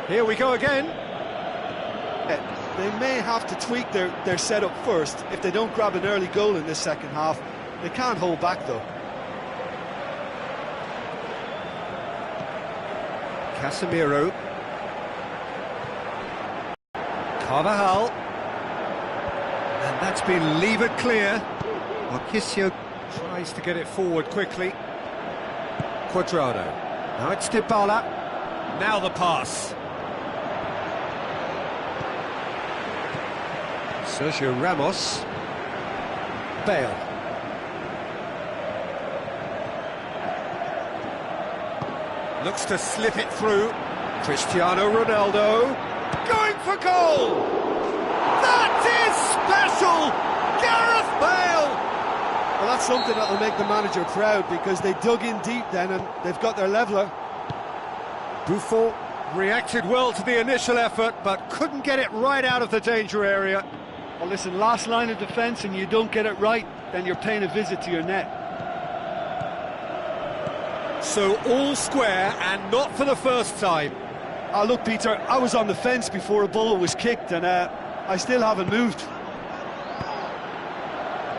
Here we go again. They may have to tweak their setup first. If they don't grab an early goal in this second half, they can't hold back though. Casemiro. Carvajal. And that's been levered clear. Marquisio tries to get it forward quickly. Cuadrado. Now it's Dybala. Now the pass. Sergio Ramos. Bale. Looks to slip it through. Cristiano Ronaldo. Going for goal! That is special! Gareth Bale! Well, that's something that'll make the manager proud, because they dug in deep then and they've got their leveller. Buffon reacted well to the initial effort, but couldn't get it right out of the danger area. Well, listen, last line of defence and you don't get it right, then you're paying a visit to your net. So all square, and not for the first time. Oh, look, Peter, I was on the fence before a ball was kicked, and I still haven't moved.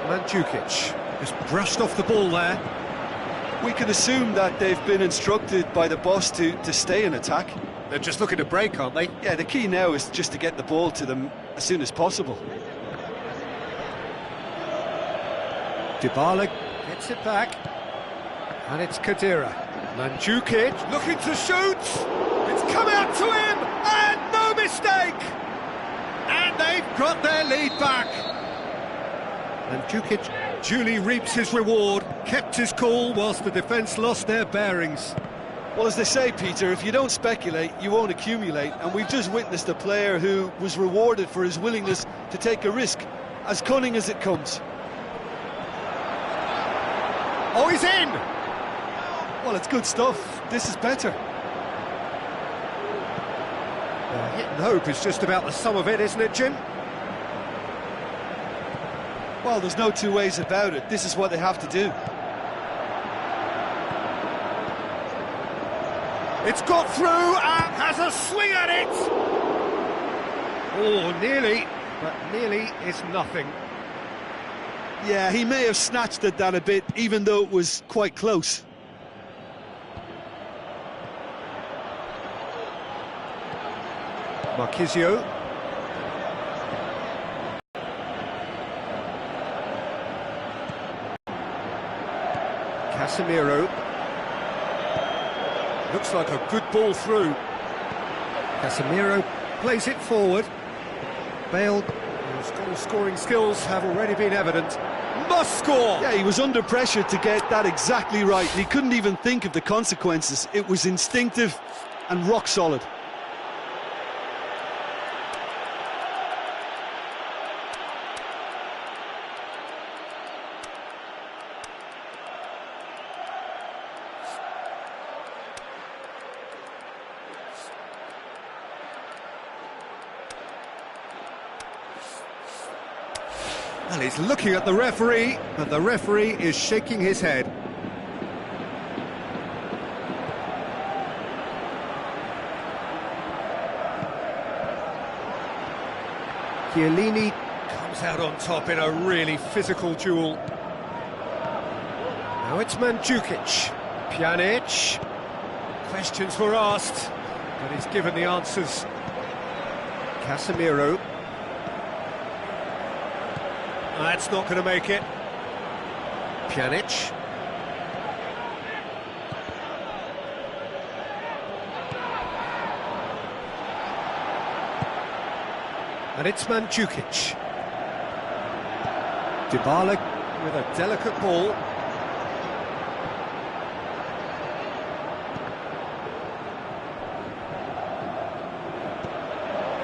Mandzukic just brushed off the ball there. We can assume that they've been instructed by the boss to stay in attack. They're just looking to break, aren't they? Yeah, the key now is just to get the ball to them as soon as possible. Dybala gets it back. And it's Khedira. Mandzukic looking to shoot. It's come out to him, and no mistake. And they've got their lead back. Mandzukic duly reaps his reward, kept his cool whilst the defence lost their bearings. Well, as they say, Peter, if you don't speculate, you won't accumulate. And we've just witnessed a player who was rewarded for his willingness to take a risk, as cunning as it comes. Oh, he's in! Well, it's good stuff. This is better. Hit and hope is just about the sum of it, isn't it, Jim? Well, there's no two ways about it. This is what they have to do. It's got through and has a swing at it! Oh, nearly, but nearly is nothing. Yeah, he may have snatched at that a bit, even though it was quite close. Marquisio. Casemiro. Looks like a good ball through. Casemiro plays it forward. Bale, whose goal-scoring skills have already been evident, must score! Yeah, he was under pressure to get that exactly right. He couldn't even think of the consequences. It was instinctive and rock solid. Well, he's looking at the referee, but the referee is shaking his head. Chiellini comes out on top in a really physical duel. Now it's Mandzukic. Pjanic. Questions were asked, but he's given the answers. Casemiro. That's not going to make it. Pjanic. And it's Mandzukic. Dybala with a delicate ball.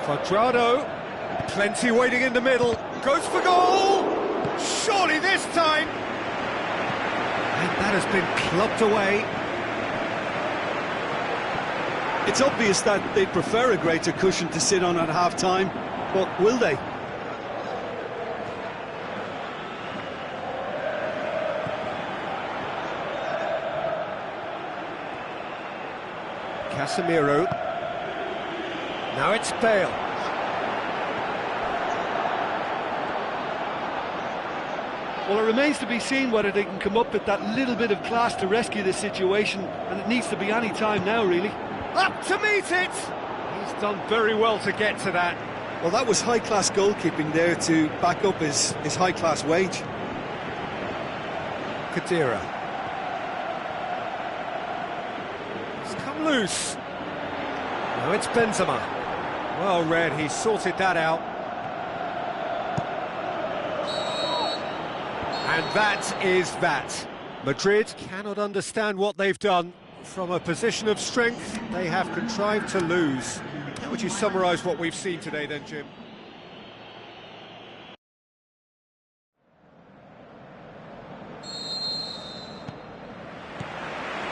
Cuadrado. Plenty waiting in the middle. Goes for goal! Surely this time! And that has been clubbed away. It's obvious that they prefer a greater cushion to sit on at half-time, but will they? Casemiro. Now it's Bale. Well, it remains to be seen whether they can come up with that little bit of class to rescue this situation, and it needs to be any time now, really. Up to meet it! He's done very well to get to that. Well, that was high-class goalkeeping there to back up his high-class wage. Khedira. It's come loose. Now it's Benzema. Well read, he sorted that out. And that is that. Madrid cannot understand what they've done. From a position of strength, they have contrived to lose. How would you summarise what we've seen today then, Jim?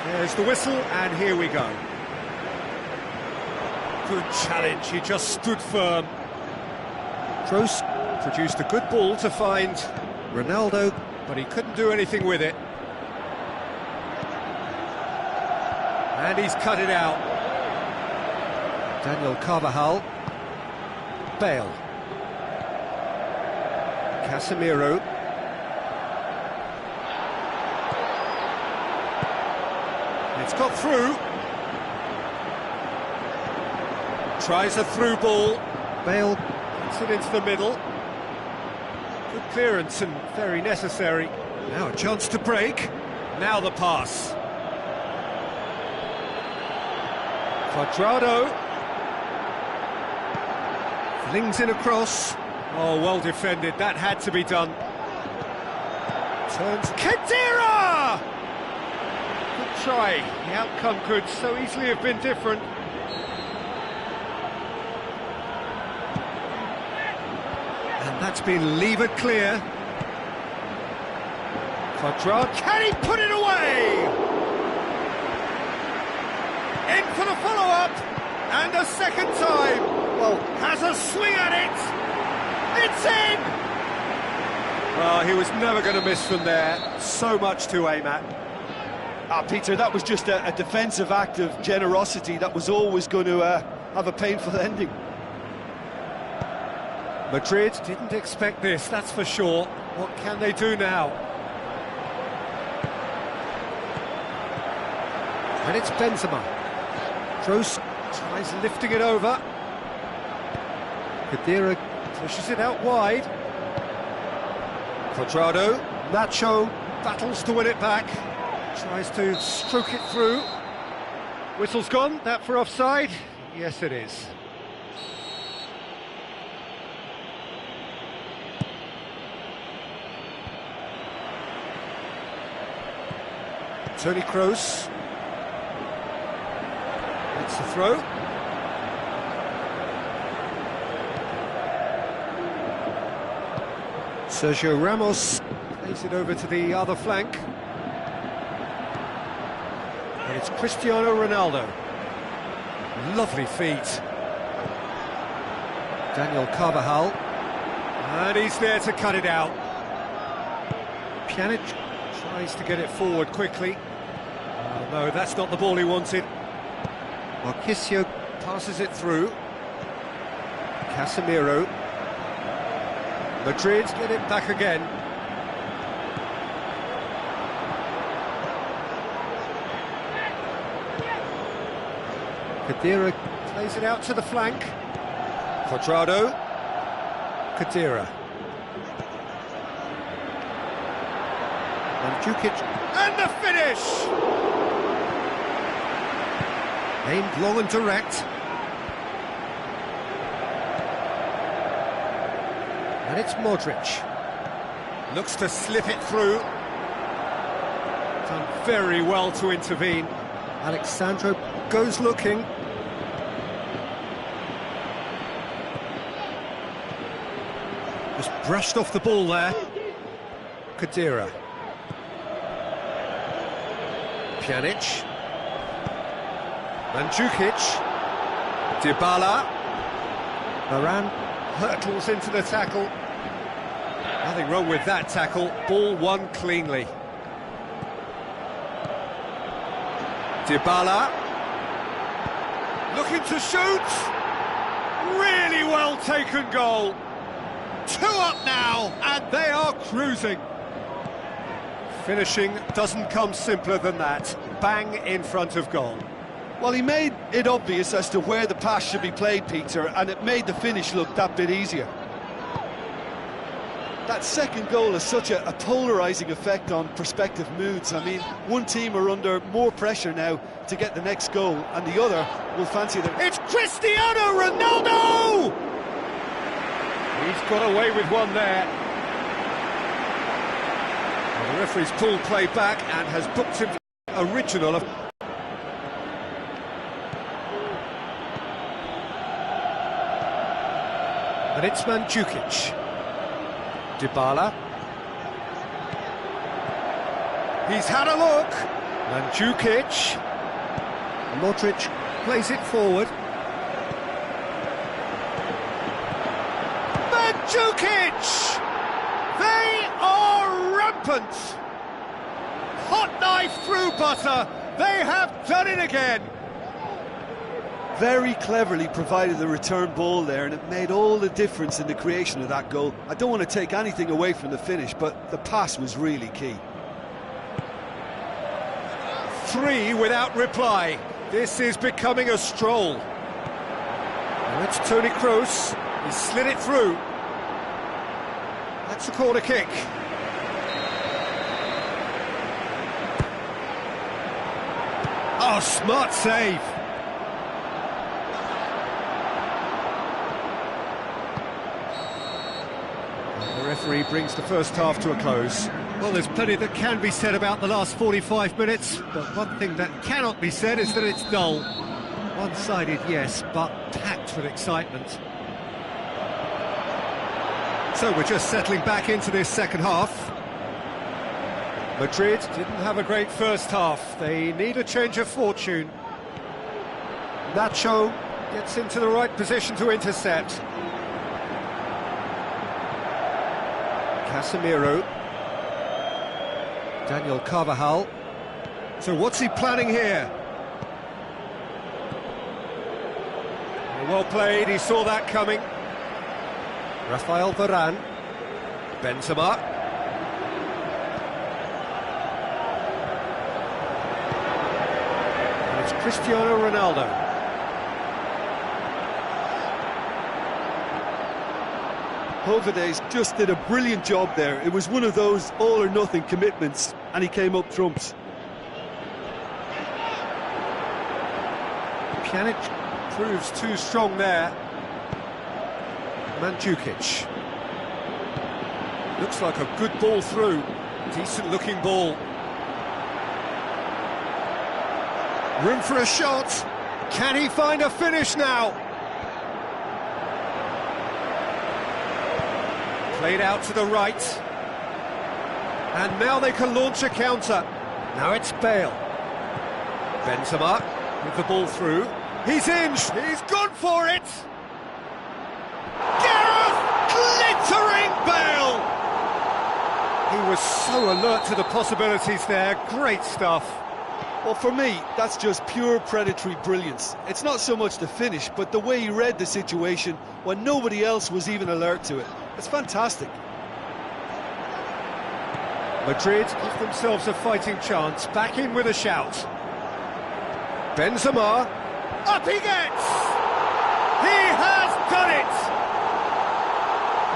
There's the whistle, and here we go. Good challenge, he just stood firm. Kroos produced a good ball to find Ronaldo, but he couldn't do anything with it. And he's cut it out. Daniel Carvajal. Bale. Casemiro. It's got through. Tries a through ball. Bale puts it into the middle. Good clearance and very necessary. Now a chance to break. Now the pass. Cuadrado. Flings in across. Oh, well defended. That had to be done. Turns. Khedira! Good try. The outcome could so easily have been different. And that's been levered clear. Cuadrado. Can he put it away? In for the follow-up, and a second time. Well, has a swing at it. It's in! Well, he was never going to miss from there. So much to aim at. Peter, that was just a defensive act of generosity that was always going to have a painful ending. Madrid didn't expect this, that's for sure. What can they do now? And it's Benzema. Kroos tries lifting it over. Khedira pushes it out wide. Cuadrado. Nacho battles to win it back. Tries to stroke it through. Whistle's gone. That for offside? Yes, it is. Toni Kroos. It's the throw. Sergio Ramos plays it over to the other flank. And it's Cristiano Ronaldo. Lovely feet. Daniel Carvajal. And he's there to cut it out. Pjanic tries to get it forward quickly. Oh, no, that's not the ball he wanted. Marquisio passes it through. Casemiro. Madrid get it back again. Khedira plays it out to the flank. Cuadrado. Khedira. Mandzukic. And the finish! Aimed long and direct. And it's Modric. Looks to slip it through. Done very well to intervene. Alexandro goes looking. Just brushed off the ball there. Khedira. Pjanic. Mandzukic. Dybala. Varane hurtles into the tackle. Nothing wrong with that tackle. Ball won cleanly. Dybala. Looking to shoot. Really well taken goal. 2 up now, and they are cruising. Finishing doesn't come simpler than that. Bang in front of goal. Well, he made it obvious as to where the pass should be played, Peter, and it made the finish look that bit easier. That second goal has such a polarising effect on prospective moods. I mean, one team are under more pressure now to get the next goal, and the other will fancy them. It's Cristiano Ronaldo! He's got away with one there. Well, the referee's pulled play back and has booked him original. And it's Mandzukic. Dybala. He's had a look. Mandzukic. Modric plays it forward. Mandzukic! They are rampant. Hot knife through butter. They have done it again. Very cleverly provided the return ball there, and it made all the difference in the creation of that goal. I don't want to take anything away from the finish, but the pass was really key. 3 without reply. This is becoming a stroll. Now it's Toni Kroos. He slid it through. That's a corner kick. Oh, smart save. The referee brings the first half to a close. Well, there's plenty that can be said about the last 45 minutes, but one thing that cannot be said is that it's dull. One-sided, yes, but packed with excitement. So we're just settling back into this second half. Madrid didn't have a great first half. They need a change of fortune. Nacho gets into the right position to intercept. Casemiro. Daniel Carvajal. So what's he planning here? Well played, he saw that coming. Rafael Varane. Benzema. And it's Cristiano Ronaldo. Hovedes just did a brilliant job there. It was one of those all-or-nothing commitments, and he came up trumps. Pjanic proves too strong there. Mandzukic. Looks like a good ball through. Decent looking ball. Room for a shot. Can he find a finish now? Played out to the right. And now they can launch a counter. Now it's Bale. Benzema with the ball through. He's in. He's gone for it. Gareth glittering Bale. He was so alert to the possibilities there. Great stuff. Well, for me, that's just pure predatory brilliance. It's not so much the finish, but the way he read the situation when nobody else was even alert to it. It's fantastic. Madrid give themselves a fighting chance. Back in with a shout. Benzema. Up he gets! He has done it!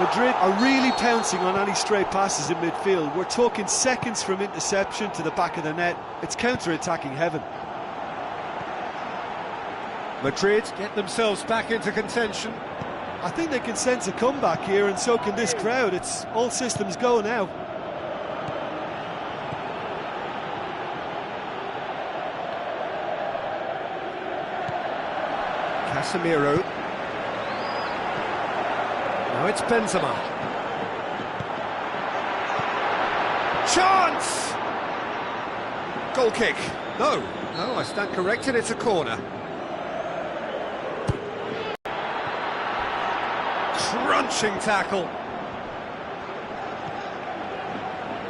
Madrid are really pouncing on any stray passes in midfield. We're talking seconds from interception to the back of the net. It's counter-attacking heaven. Madrid get themselves back into contention. I think they can sense a comeback here, and so can this crowd. It's all systems go now. Casemiro. Now it's Benzema. Chance! Goal kick. No, I stand corrected, it's a corner. Crunching tackle.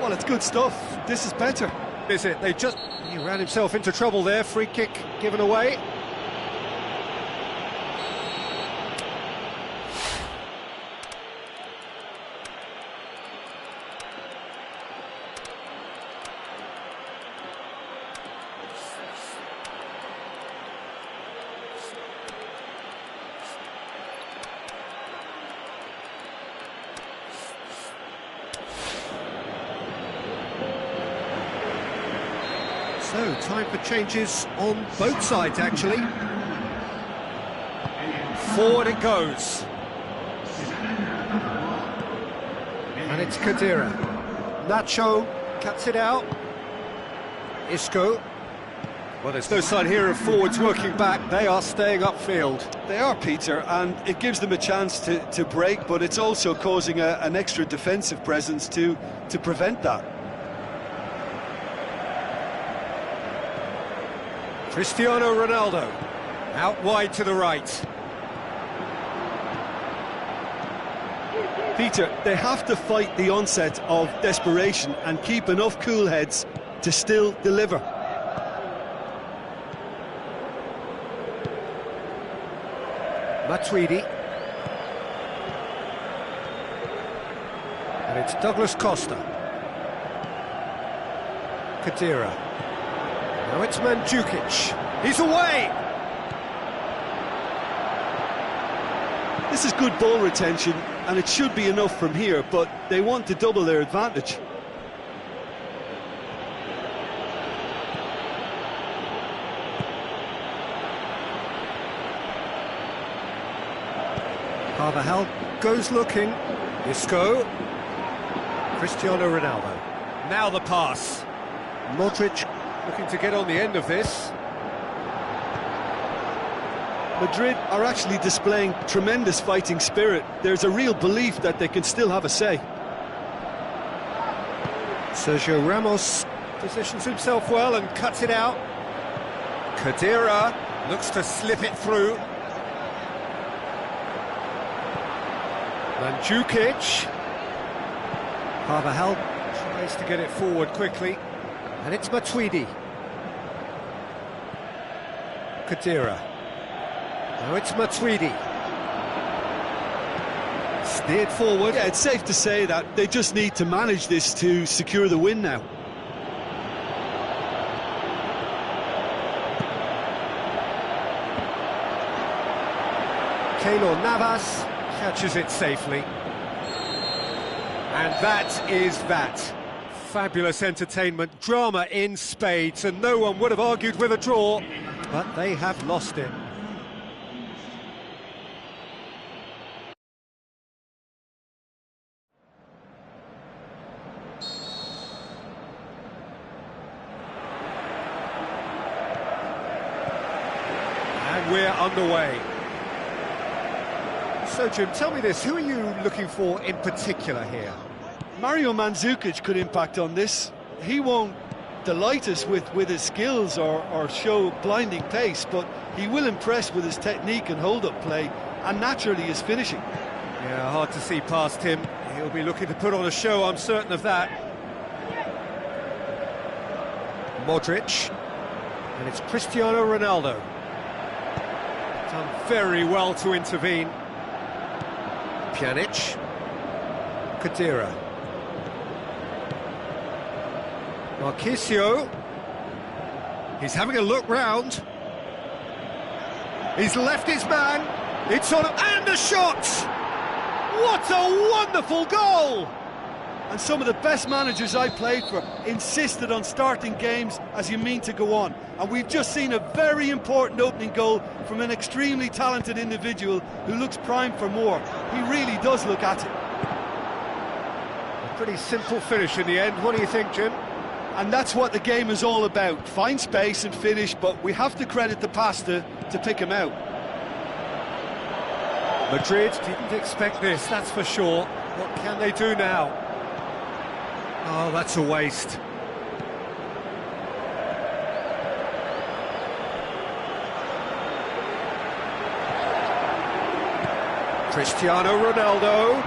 Well, it's good stuff. This is better. Is it? He ran himself into trouble there. Free kick given away. So, time for changes on both sides, actually. Forward it goes. And it's Khedira. Nacho cuts it out. Isco. Well, there's no sign here of forwards working back. They are staying upfield. They are, Peter, and it gives them a chance to break, but it's also causing an extra defensive presence to prevent that. Cristiano Ronaldo. Out wide to the right. Peter, they have to fight the onset of desperation and keep enough cool heads to still deliver. Matuidi. And it's Douglas Costa. Khedira. Now it's Mandzukic. He's away! This is good ball retention, and it should be enough from here, but they want to double their advantage. Carvajal goes looking. Isco. Cristiano Ronaldo. Now the pass. Modric looking to get on the end of this. Madrid are actually displaying tremendous fighting spirit. There's a real belief that they can still have a say. Sergio Ramos positions himself well and cuts it out. Khedira looks to slip it through. Mandzukic. Carvajal tries to get it forward quickly. And it's Matuidi. Khedira. Now it's Matuidi. Steered forward. Yeah, it's safe to say that they just need to manage this to secure the win now. Keylor Navas catches it safely. And that is that. Fabulous entertainment, drama in spades, and no one would have argued with a draw, but they have lost it. And we're underway. So, Jim, tell me this, who are you looking for in particular here? Mario Mandzukic could impact on this. He won't delight us with his skills or show blinding pace, but he will impress with his technique and hold-up play, and naturally his finishing. Yeah, hard to see past him. He'll be looking to put on a show, I'm certain of that. Modric. And it's Cristiano Ronaldo. Done very well to intervene. Pjanic. Khedira. Marquisio. He's having a look round. He's left his man. It's on, and a shot! What a wonderful goal! And some of the best managers I played for insisted on starting games as you mean to go on. And we've just seen a very important opening goal from an extremely talented individual who looks primed for more. He really does look at it. A pretty simple finish in the end. What do you think, Jim? And that's what the game is all about. Find space and finish, but we have to credit the passer to pick him out. Madrid didn't expect this, that's for sure. What can they do now? Oh, that's a waste. Cristiano Ronaldo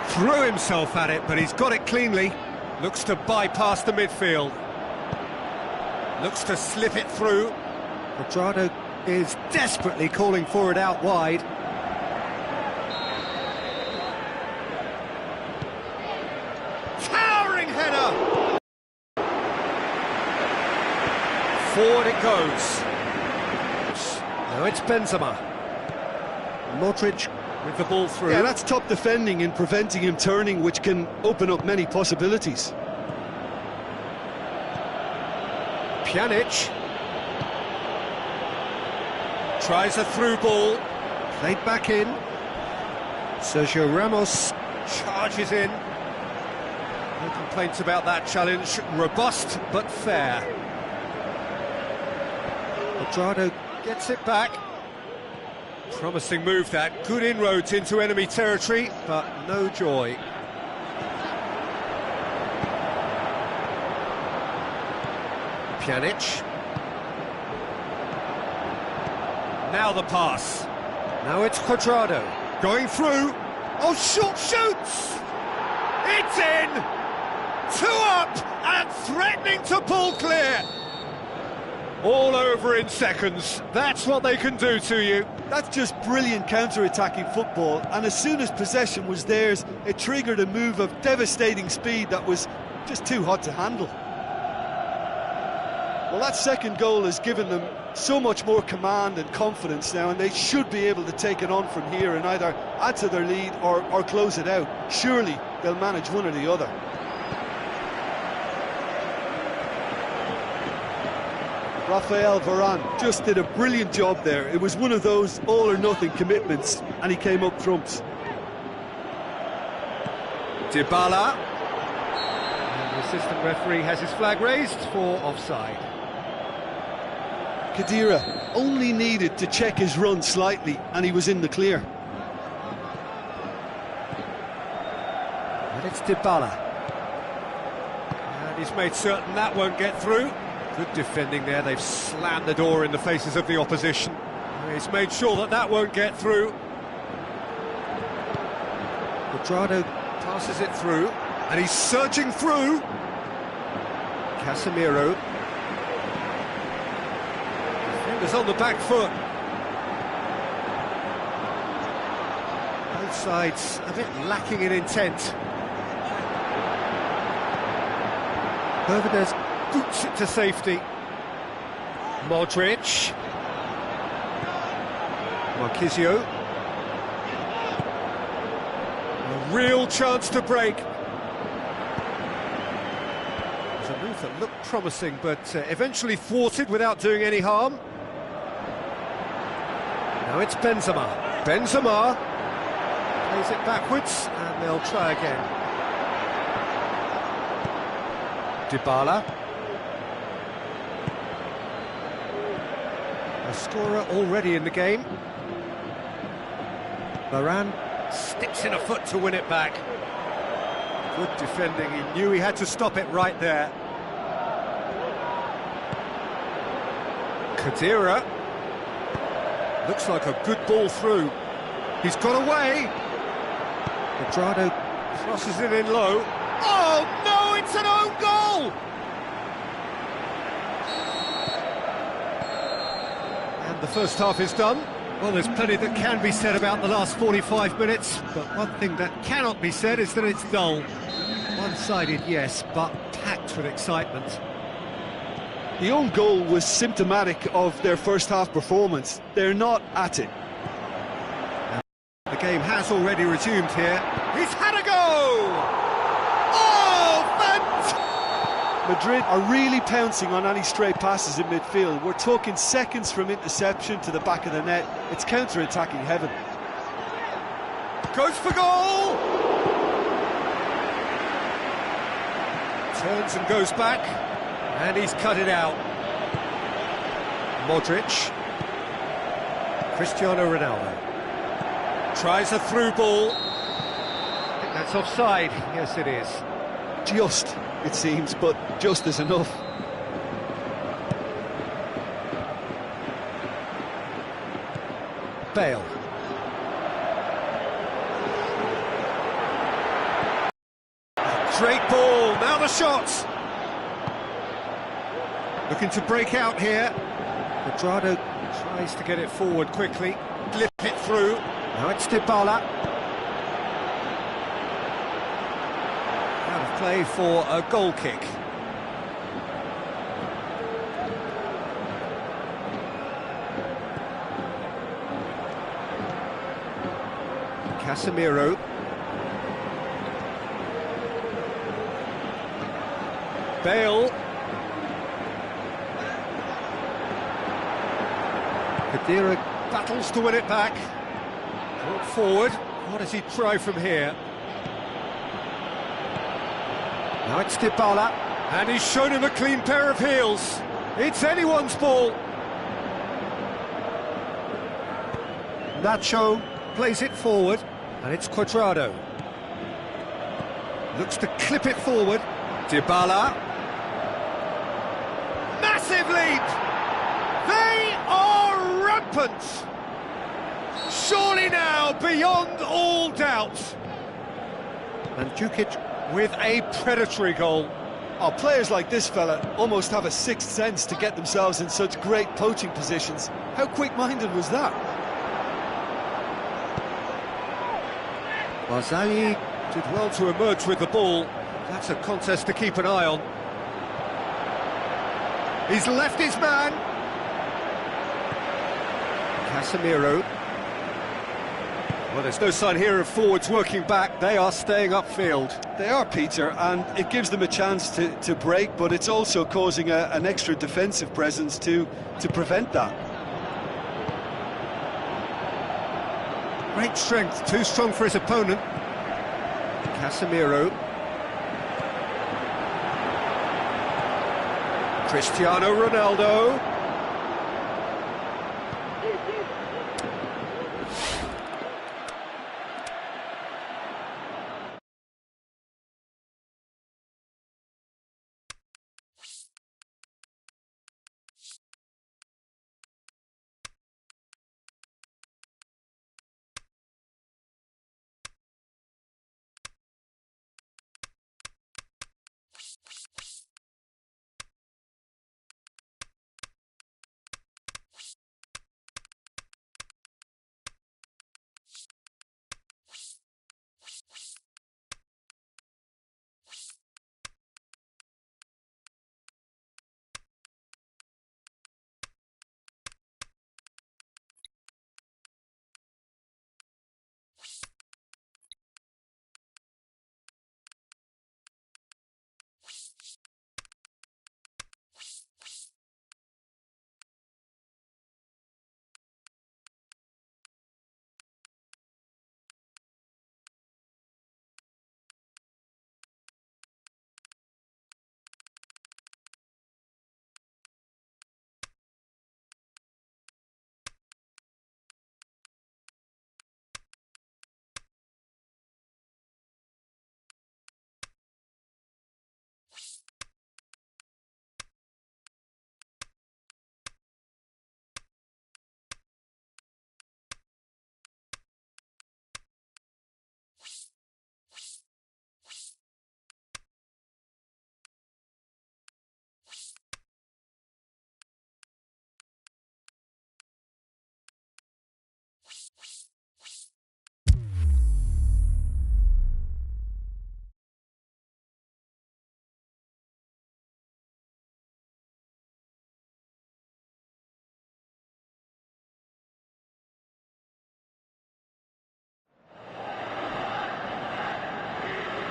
threw himself at it, but he's got it cleanly. Looks to bypass the midfield. Looks to slip it through. Quadrado is desperately calling for it out wide. Towering header! Forward it goes. Now it's Benzema. Modric with the ball through. Yeah, that's top defending and preventing him turning, which can open up many possibilities. Pjanic. Tries a through ball. Played back in. Sergio Ramos charges in. No complaints about that challenge. Robust but fair. Cuadrado gets it back. Promising move that. Good inroads into enemy territory, but no joy. Pjanic. Now the pass. Now it's Cuadrado. Going through. Oh, short shoots! It's in! 2 up and threatening to pull clear. All over in seconds. That's what they can do to you. That's just brilliant counter-attacking football, and as soon as possession was theirs, it triggered a move of devastating speed that was just too hot to handle. Well, that second goal has given them so much more command and confidence now, and they should be able to take it on from here and either add to their lead or close it out. Surely they'll manage one or the other. Rafael Varane just did a brilliant job there. It was one of those all-or-nothing commitments, and he came up trumps. Dybala. And the assistant referee has his flag raised for offside. Khedira only needed to check his run slightly, and he was in the clear. And it's Dybala. And he's made certain that won't get through. Good defending there. They've slammed the door in the faces of the opposition. He's made sure that that won't get through. Cuadrado passes it through, and he's surging through. Casemiro. Defenders on the back foot. Both sides a bit lacking in intent. Bermudez boots it to safety. Modric. Marquisio. A real chance to break. It was a move that looked promising, but eventually thwarted without doing any harm. Now it's Benzema. Benzema plays it backwards, and they'll try again. Dybala. A scorer already in the game. Varane sticks in a foot to win it back. Good defending, he knew he had to stop it right there. Khedira. Looks like a good ball through. He's got away. Cuadrado crosses it in low. Oh no, it's an own goal! And the first half is done. Well, there's plenty that can be said about the last 45 minutes, but one thing that cannot be said is that it's dull. One-sided, yes, but packed with excitement. The own goal was symptomatic of their first half performance. They're not at it. The game has already resumed here. He's had a go! Oh, fantastic! Madrid are really pouncing on any stray passes in midfield. We're talking seconds from interception to the back of the net. It's counter-attacking heaven. Goes for goal! Turns and goes back, and he's cut it out. Modric. Cristiano Ronaldo. Tries a through ball. I think that's offside. Yes, it is. Just, it seems, but just is enough. Bale. Great ball, now the shot! Looking to break out here. Cuadrado tries to get it forward quickly, clip it through. Now it's Dybala. Out of play for a goal kick. Casemiro. Bale. Khedira battles to win it back. Brought forward. What does he try from here? Now it's Dybala, and he's shown him a clean pair of heels. It's anyone's ball. Nacho plays it forward, and it's Cuadrado. Looks to clip it forward. Dybala. Massive lead! They are rampant! Surely now, beyond all doubt. Mandzukic with a predatory goal. Oh, players like this fella almost have a sixth sense to get themselves in such great poaching positions. How quick-minded was that? Barzagli did well to emerge with the ball. That's a contest to keep an eye on. He's left his man. Casemiro. Well, there's no sign here of forwards working back. They are staying upfield. They are, Peter, and it gives them a chance to break, but it's also causing an extra defensive presence to prevent that. Great strength, too strong for his opponent. Casemiro. Cristiano Ronaldo.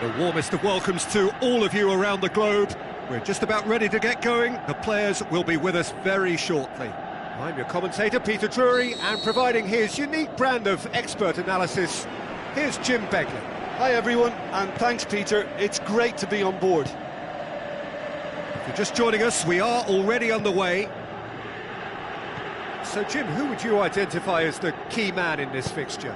The warmest of welcomes to all of you around the globe. We're just about ready to get going. The players will be with us very shortly. I'm your commentator, Peter Drury, and providing his unique brand of expert analysis, here's Jim Begley. Hi everyone, and thanks Peter, it's great to be on board. If you're just joining us, we are already underway. So Jim, who would you identify as the key man in this fixture?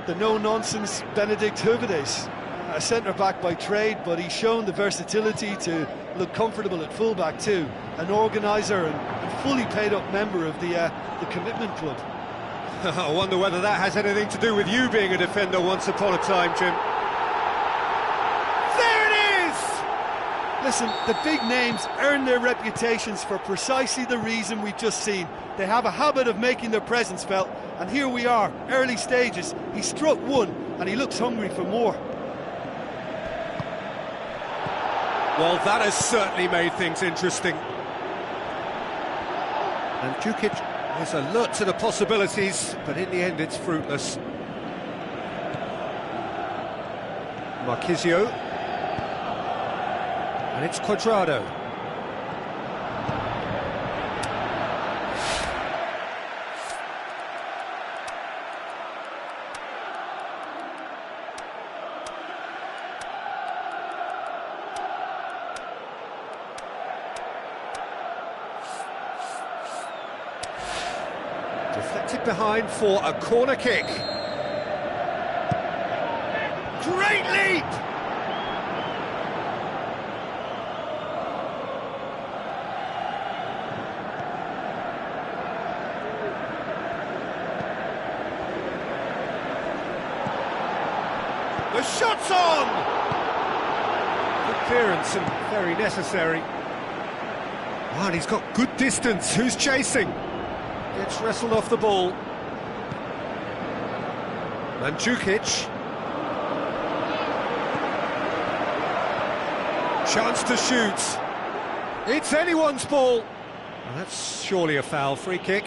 The no-nonsense Benedict Höwedes. A centre-back by trade, but he's shown the versatility to look comfortable at full-back too. An organiser and fully paid-up member of the commitment club. I wonder whether that has anything to do with you being a defender once upon a time, Jim. There it is! Listen, the big names earn their reputations for precisely the reason we've just seen. They have a habit of making their presence felt, and here we are, early stages. He struck one, and he looks hungry for more. Well, that has certainly made things interesting. And Mandzukic is alert to the possibilities, but in the end it's fruitless. Marquisio. And it's Cuadrado. Deflected behind for a corner kick. Great leap! The shot's on! Good clearance and very necessary. Oh, and he's got good distance. Who's chasing? Gets wrestled off the ball. Mandzukic. Chance to shoot. It's anyone's ball. Well, that's surely a foul. Free kick.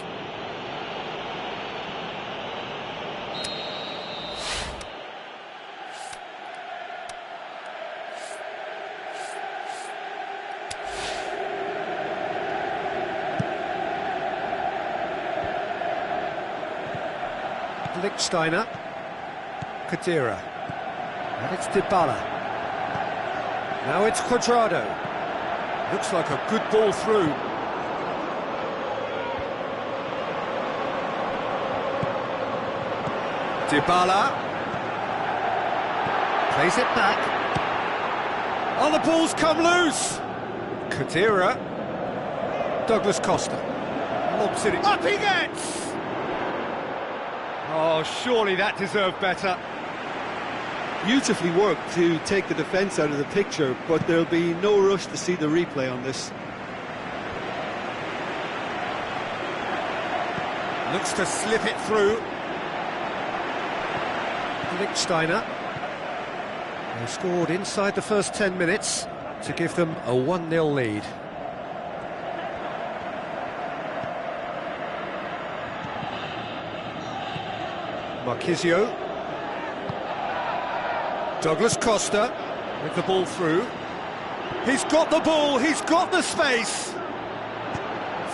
Lichtsteiner, Khedira, and it's Dybala. Now it's Cuadrado. Looks like a good ball through. Dybala plays it back. Oh, the ball's come loose. Khedira, Douglas Costa, lobs it. Up he gets. Oh, surely that deserved better. Beautifully worked to take the defence out of the picture, but there'll be no rush to see the replay on this. Looks to slip it through. Lichtsteiner. They scored inside the first 10 minutes to give them a 1-0 lead. Marquisio. Douglas Costa with the ball through. He's got the ball, he's got the space.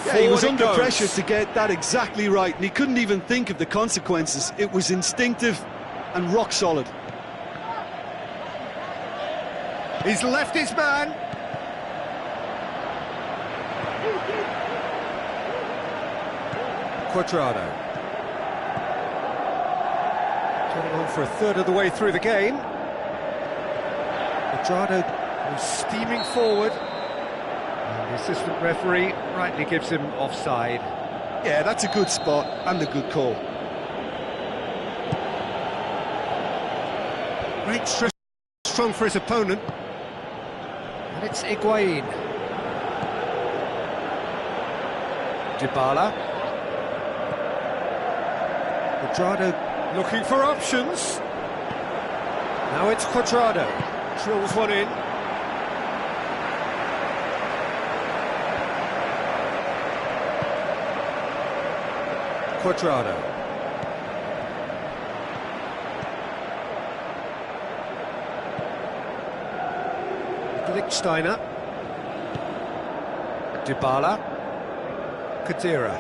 Yeah, he was under pressure to get that exactly right, and he couldn't even think of the consequences. It was instinctive and rock solid. He's left his man. Cuadrado. Getting on for a third of the way through the game. Cuadrado was steaming forward. And the assistant referee rightly gives him offside. Yeah, that's a good spot and a good call. Great stress, strong for his opponent. And it's Higuain. Dybala. Cuadrado looking for options. Now it's Cuadrado. Drills one in. Cuadrado. Lichtsteiner. Dybala. Khedira.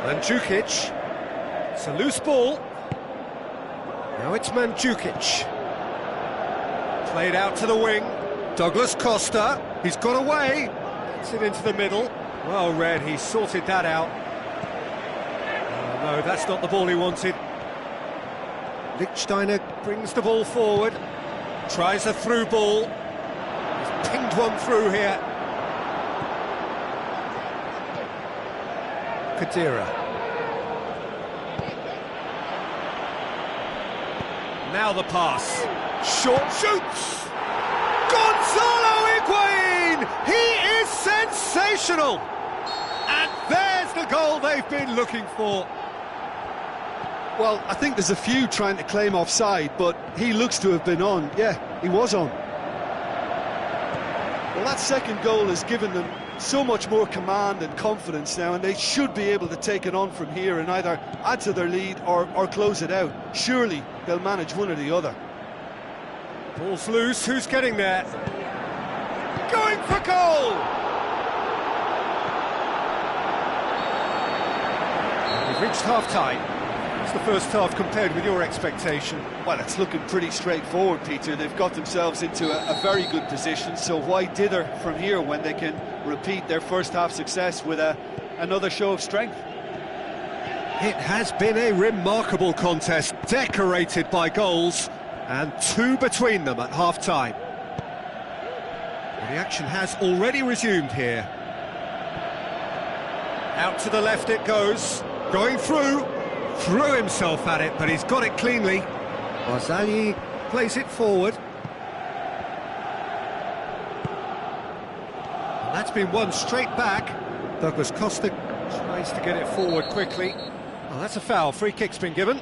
Mandzukic. It's a loose ball. Now it's Mandzukic. Played out to the wing. Douglas Costa. He's got away. Gets it into the middle. Well read, he sorted that out. Oh, no, that's not the ball he wanted. Lichtsteiner brings the ball forward. Tries a through ball. He's pinged one through here. Khedira. Now the pass. Short shoots! Gonzalo Higuain! He is sensational! And there's the goal they've been looking for. Well, I think there's a few trying to claim offside, but he looks to have been on. Yeah, he was on. Well, that second goal has given them so much more command and confidence now, and they should be able to take it on from here and either add to their lead or close it out. Surely they'll manage one or the other. Ball's loose, who's getting there? Going for goal! We've reached half-time. How's the first half compared with your expectation? Well, it's looking pretty straightforward, Peter. They've got themselves into a very good position, so why dither from here when they can repeat their first half success with another show of strength? It has been a remarkable contest, decorated by goals, and 2 between them at half-time. Well, the action has already resumed here. Out to the left it goes, going through himself at it, but he's got it cleanly. Barzagli plays it forward. And that's been won straight back. Douglas Costa tries to get it forward quickly. Well, that's a foul. Free kick's been given.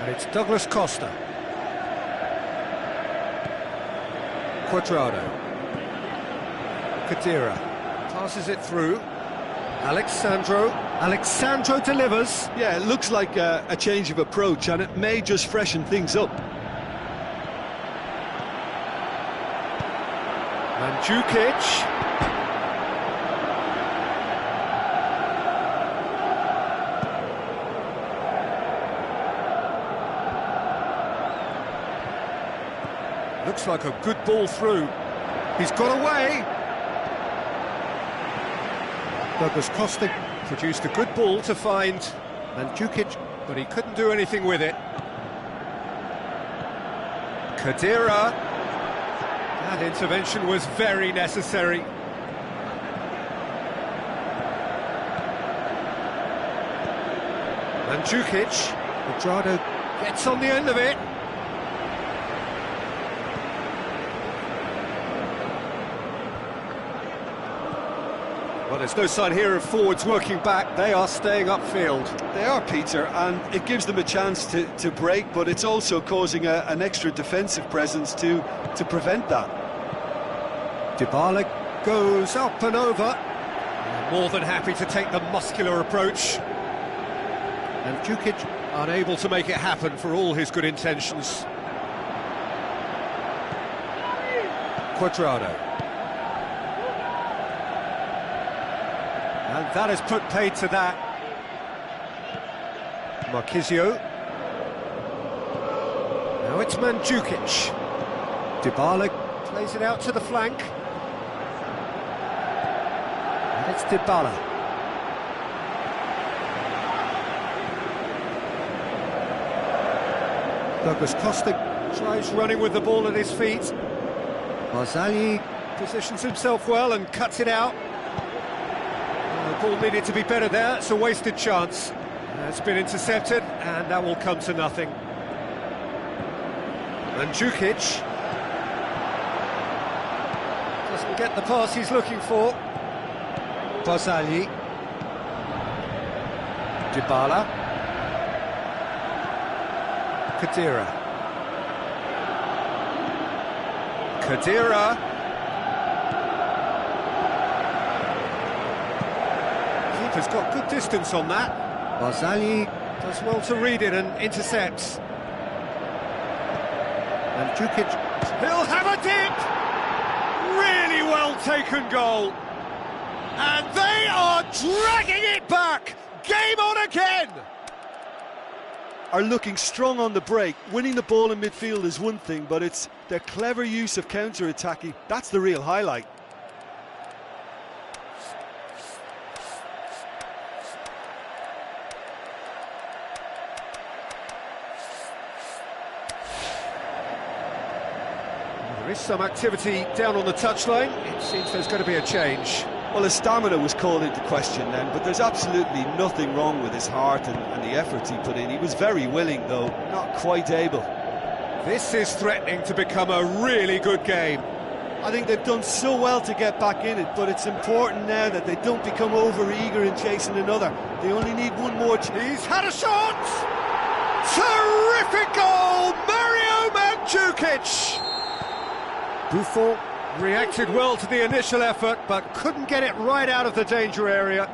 And it's Douglas Costa. Cuadrado. Khedira passes it through. Alexandro delivers. Yeah, it looks like a change of approach, and it may just freshen things up. Mandzukic. Looks like a good ball through. He's got away. Douglas Costa produced a good ball to find Mandzukic, but he couldn't do anything with it. Khedira. That intervention was very necessary. Mandzukic. Cuadrado gets on the end of it. Well, there's no sign here of forwards working back. They are staying upfield. They are, Peter, and it gives them a chance to break, but it's also causing an extra defensive presence to prevent that. Dybala goes up and over. More than happy to take the muscular approach. And Mandzukic unable to make it happen for all his good intentions. Cuadrado. And that has put paid to that. Marquisio. Now it's Mandzukic. Dybala plays it out to the flank. And it's Dybala. Douglas Costa tries running with the ball at his feet. Barzagli positions himself well and cuts it out. The ball needed to be better there. It's a wasted chance. It's been intercepted, and that will come to nothing. Mandzukic doesn't get the pass he's looking for. Barzagli. Dybala. Khedira. Keeper's got good distance on that. Barzagli does well to read it and intercepts. And Mandzukic, he'll have a dip! Really well taken goal. And they are dragging it back! Game on again! Are looking strong on the break. Winning the ball in midfield is one thing, but it's their clever use of counter-attacking. That's the real highlight. There is some activity down on the touchline. It seems there's going to be a change. Well, his stamina was called into question then, but there's absolutely nothing wrong with his heart and the efforts he put in. He was very willing, though, not quite able. This is threatening to become a really good game. I think they've done so well to get back in it, but it's important now that they don't become over-eager in chasing another. They only need one more chance. He's had a shot! Terrific goal! Mario Mandzukic! Buffon reacted well to the initial effort, but couldn't get it right out of the danger area.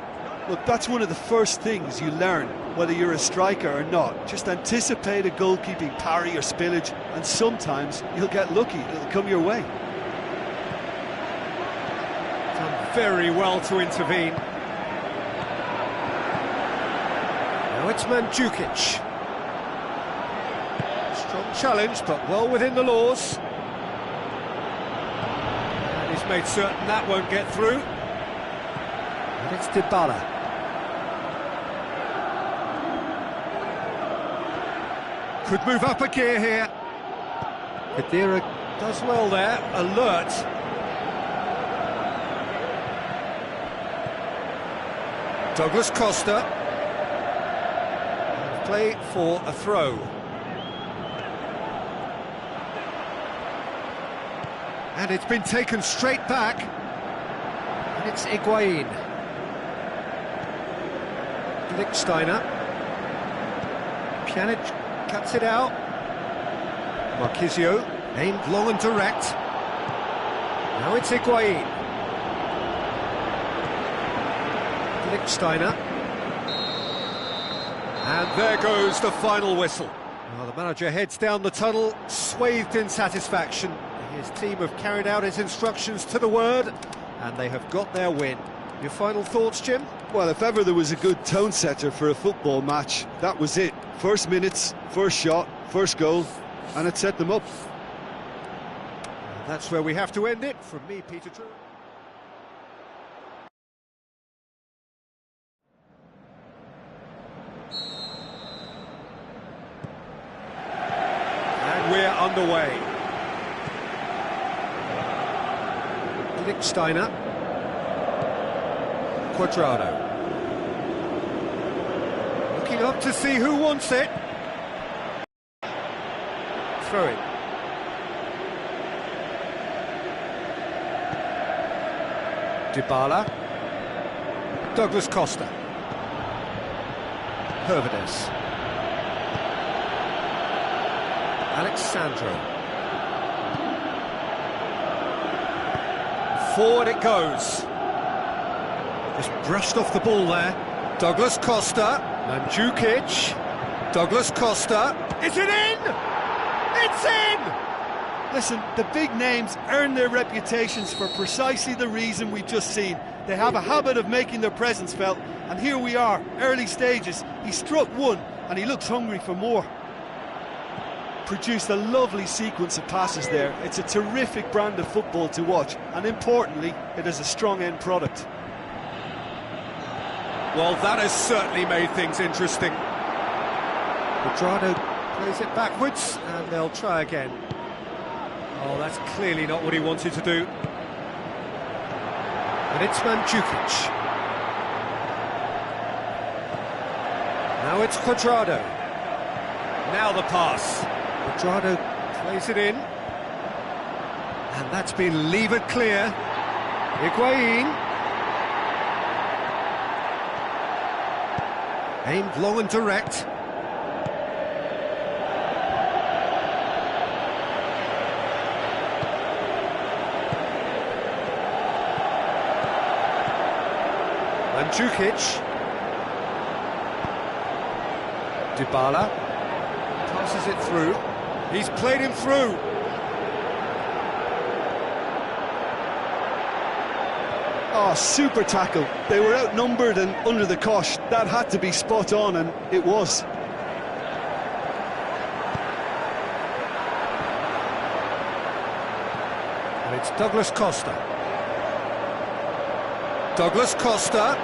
Look, that's one of the first things you learn, whether you're a striker or not. Just anticipate a goalkeeping parry or spillage, and sometimes you'll get lucky, it'll come your way. very well to intervene. Now it's Mandzukic. Strong challenge, but well within the laws. And he's made certain that won't get through. And it's Dybala. Could move up a gear here. Khedira does well there, alert. Douglas Costa. Play for a throw. And it's been taken straight back. And it's Higuain. Lichtsteiner. Pjanic cuts it out. Marquisio, aimed long and direct. Now it's Higuain. Lichtsteiner. And there goes the final whistle. Well, the manager heads down the tunnel, swathed in satisfaction. His team have carried out his instructions to the word, and they have got their win. Your final thoughts, Jim? Well, if ever there was a good tone setter for a football match, that was it. First minutes, first shot, first goal, and it set them up. And that's where we have to end it. From me, Peter True. And we're underway. Lichtsteiner. Cuadrado. Looking up to see who wants it. Throw it. Dybala. Douglas Costa. Hervedes. Alexandro. Forward it goes. Just brushed off the ball there. Douglas Costa. Mandzukic. Douglas Costa. Is it in? It's in! Listen, the big names earn their reputations for precisely the reason we've just seen. They have a habit of making their presence felt, and here we are, early stages. He struck one, and he looks hungry for more. Produced a lovely sequence of passes there. It's a terrific brand of football to watch, and importantly, it is a strong end product. Well, that has certainly made things interesting. Cuadrado plays it backwards, and they'll try again. Oh, that's clearly not what he wanted to do. And it's Mandzukic. Now it's Cuadrado. Now the pass. Cuadrado plays it in. And that's been levered clear. Higuain. Aimed long and direct. Mandzukic. Dybala passes it through. He's played him through. Oh, super tackle. They were outnumbered and under the cosh. That had to be spot on, and it was. And it's Douglas Costa. Douglas Costa.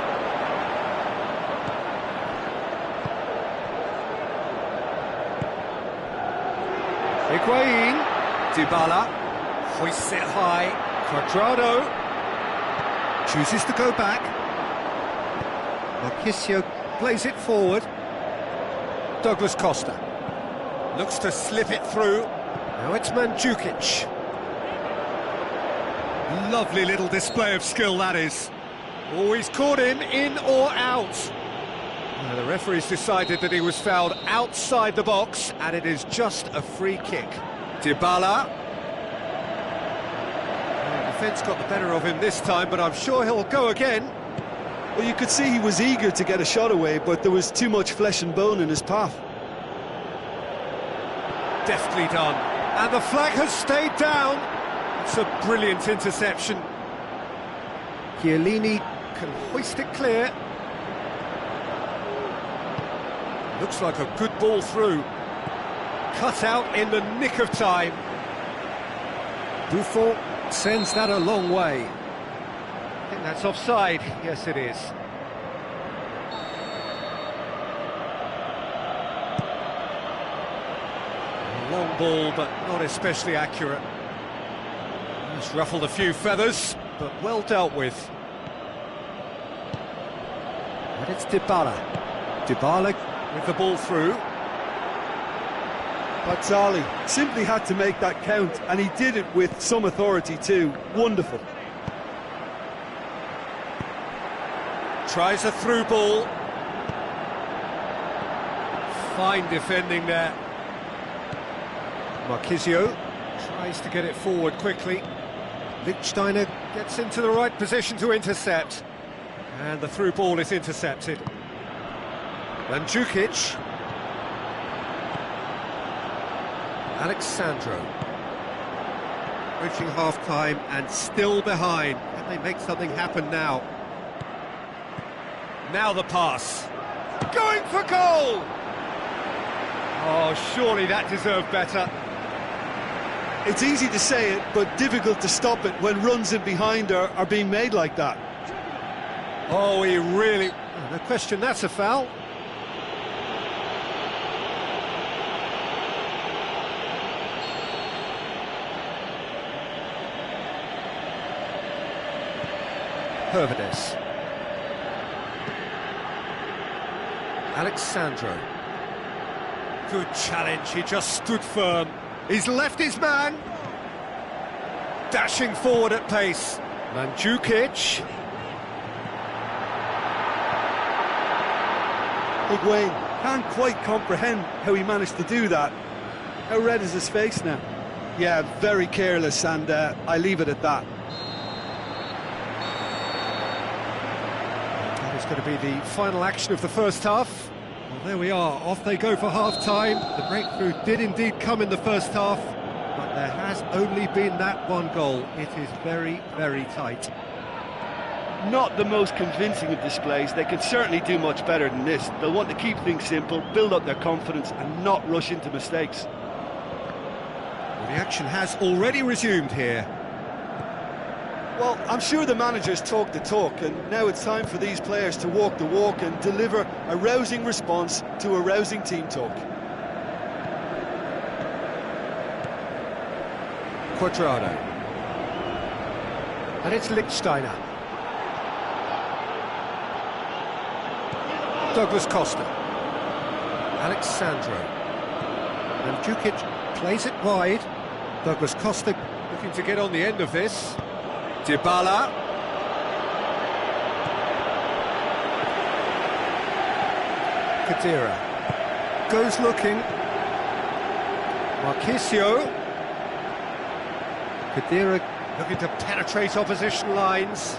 Higuain. Dybala. Hoists it high. Cuadrado. Chooses to go back. Marquisio plays it forward. Douglas Costa. Looks to slip it through. Now it's Mandzukic. Lovely little display of skill, that is. Always caught him in or out. The referee's decided that he was fouled outside the box, and it is just a free kick. Dybala. The defence got the better of him this time, but I'm sure he'll go again. Well, you could see he was eager to get a shot away, but there was too much flesh and bone in his path. Deftly done. And the flag has stayed down. It's a brilliant interception. Chiellini can hoist it clear. Looks like a good ball through. Cut out in the nick of time. Buffon sends that a long way. I think that's offside. Yes, it is. A long ball, but not especially accurate. Just ruffled a few feathers, but well dealt with. And it's Dybala. Dybala with the ball through. Barzali simply had to make that count, and he did it with some authority too. Wonderful. Tries a through ball. Fine defending there. Marquisio tries to get it forward quickly. Lichtsteiner gets into the right position to intercept. And the through ball is intercepted. Mandzukic. Alexandro. Reaching half-time and still behind. Can they make something happen now? Now the pass. Going for goal! Oh, surely that deserved better. It's easy to say it, but difficult to stop it when runs in behind are being made like that. Oh, he really... No question, that's a foul. Hervedes. Alexandro. Good challenge, he just stood firm. He's left his man. Dashing forward at pace. Mandzukic. Higuain can't quite comprehend how he managed to do that. How red is his face now? Yeah, very careless, and I leave it at that. That is going to be the final action of the first half. Well, there we are, off they go for half-time. The breakthrough did indeed come in the first half, but there has only been that one goal. It is very, very tight. Not the most convincing of displays. They can certainly do much better than this. They'll want to keep things simple, build up their confidence and not rush into mistakes. Well, the action has already resumed here. Well, I'm sure the managers talk the talk, and now it's time for these players to walk the walk and deliver a rousing response to a rousing team talk. Quadrado. And it's Lichtsteiner. Douglas Costa. Alexandro. And Mandzukic plays it wide. Douglas Costa looking to get on the end of this. Dybala. Khedira. Goes looking. Marquisio. Khedira looking to penetrate opposition lines.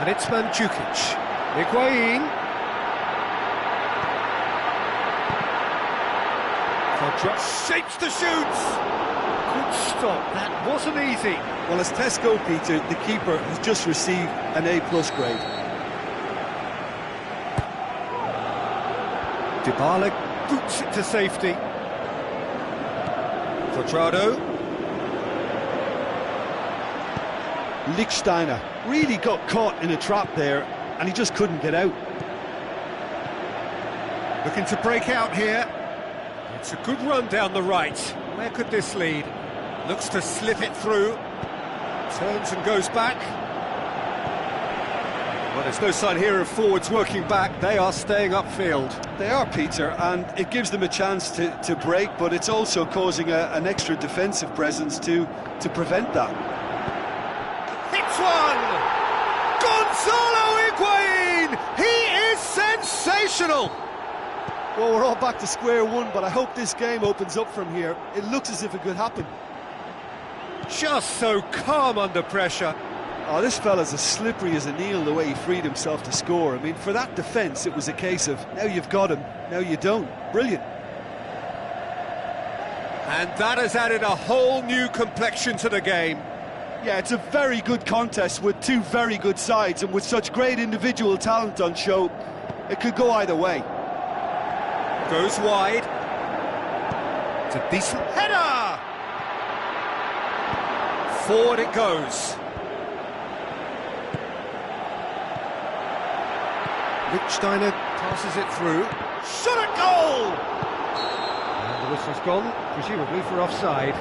And it's Mandzukic. Higuain. Shapes the shoots. Good stop. That wasn't easy. Well, as Tesco, Peter, the keeper has just received an A+ grade. Dybala boots it to safety. Quadrado. Lichtsteiner really got caught in a trap there, and he just couldn't get out. Looking to break out here. It's a good run down the right. Where could this lead? Looks to slip it through. Turns and goes back. Well, there's no sign here of forwards working back. They are staying upfield. They are, Peter, and it gives them a chance to break, but it's also causing an extra defensive presence to prevent that. Hits one! Gonzalo Higuain! He is sensational! Well, we're all back to square one, but I hope this game opens up from here. It looks as if it could happen. Just so calm under pressure. Oh, this fella's as slippery as an eel, the way he freed himself to score. I mean, for that defence, it was a case of, now you've got him, now you don't. Brilliant. And that has added a whole new complexion to the game. Yeah, it's a very good contest with two very good sides, and with such great individual talent on show, it could go either way. Goes wide. It's a decent header! Forward it goes. Lichtsteiner passes it through. Shot at goal! And the whistle's gone, presumably for offside.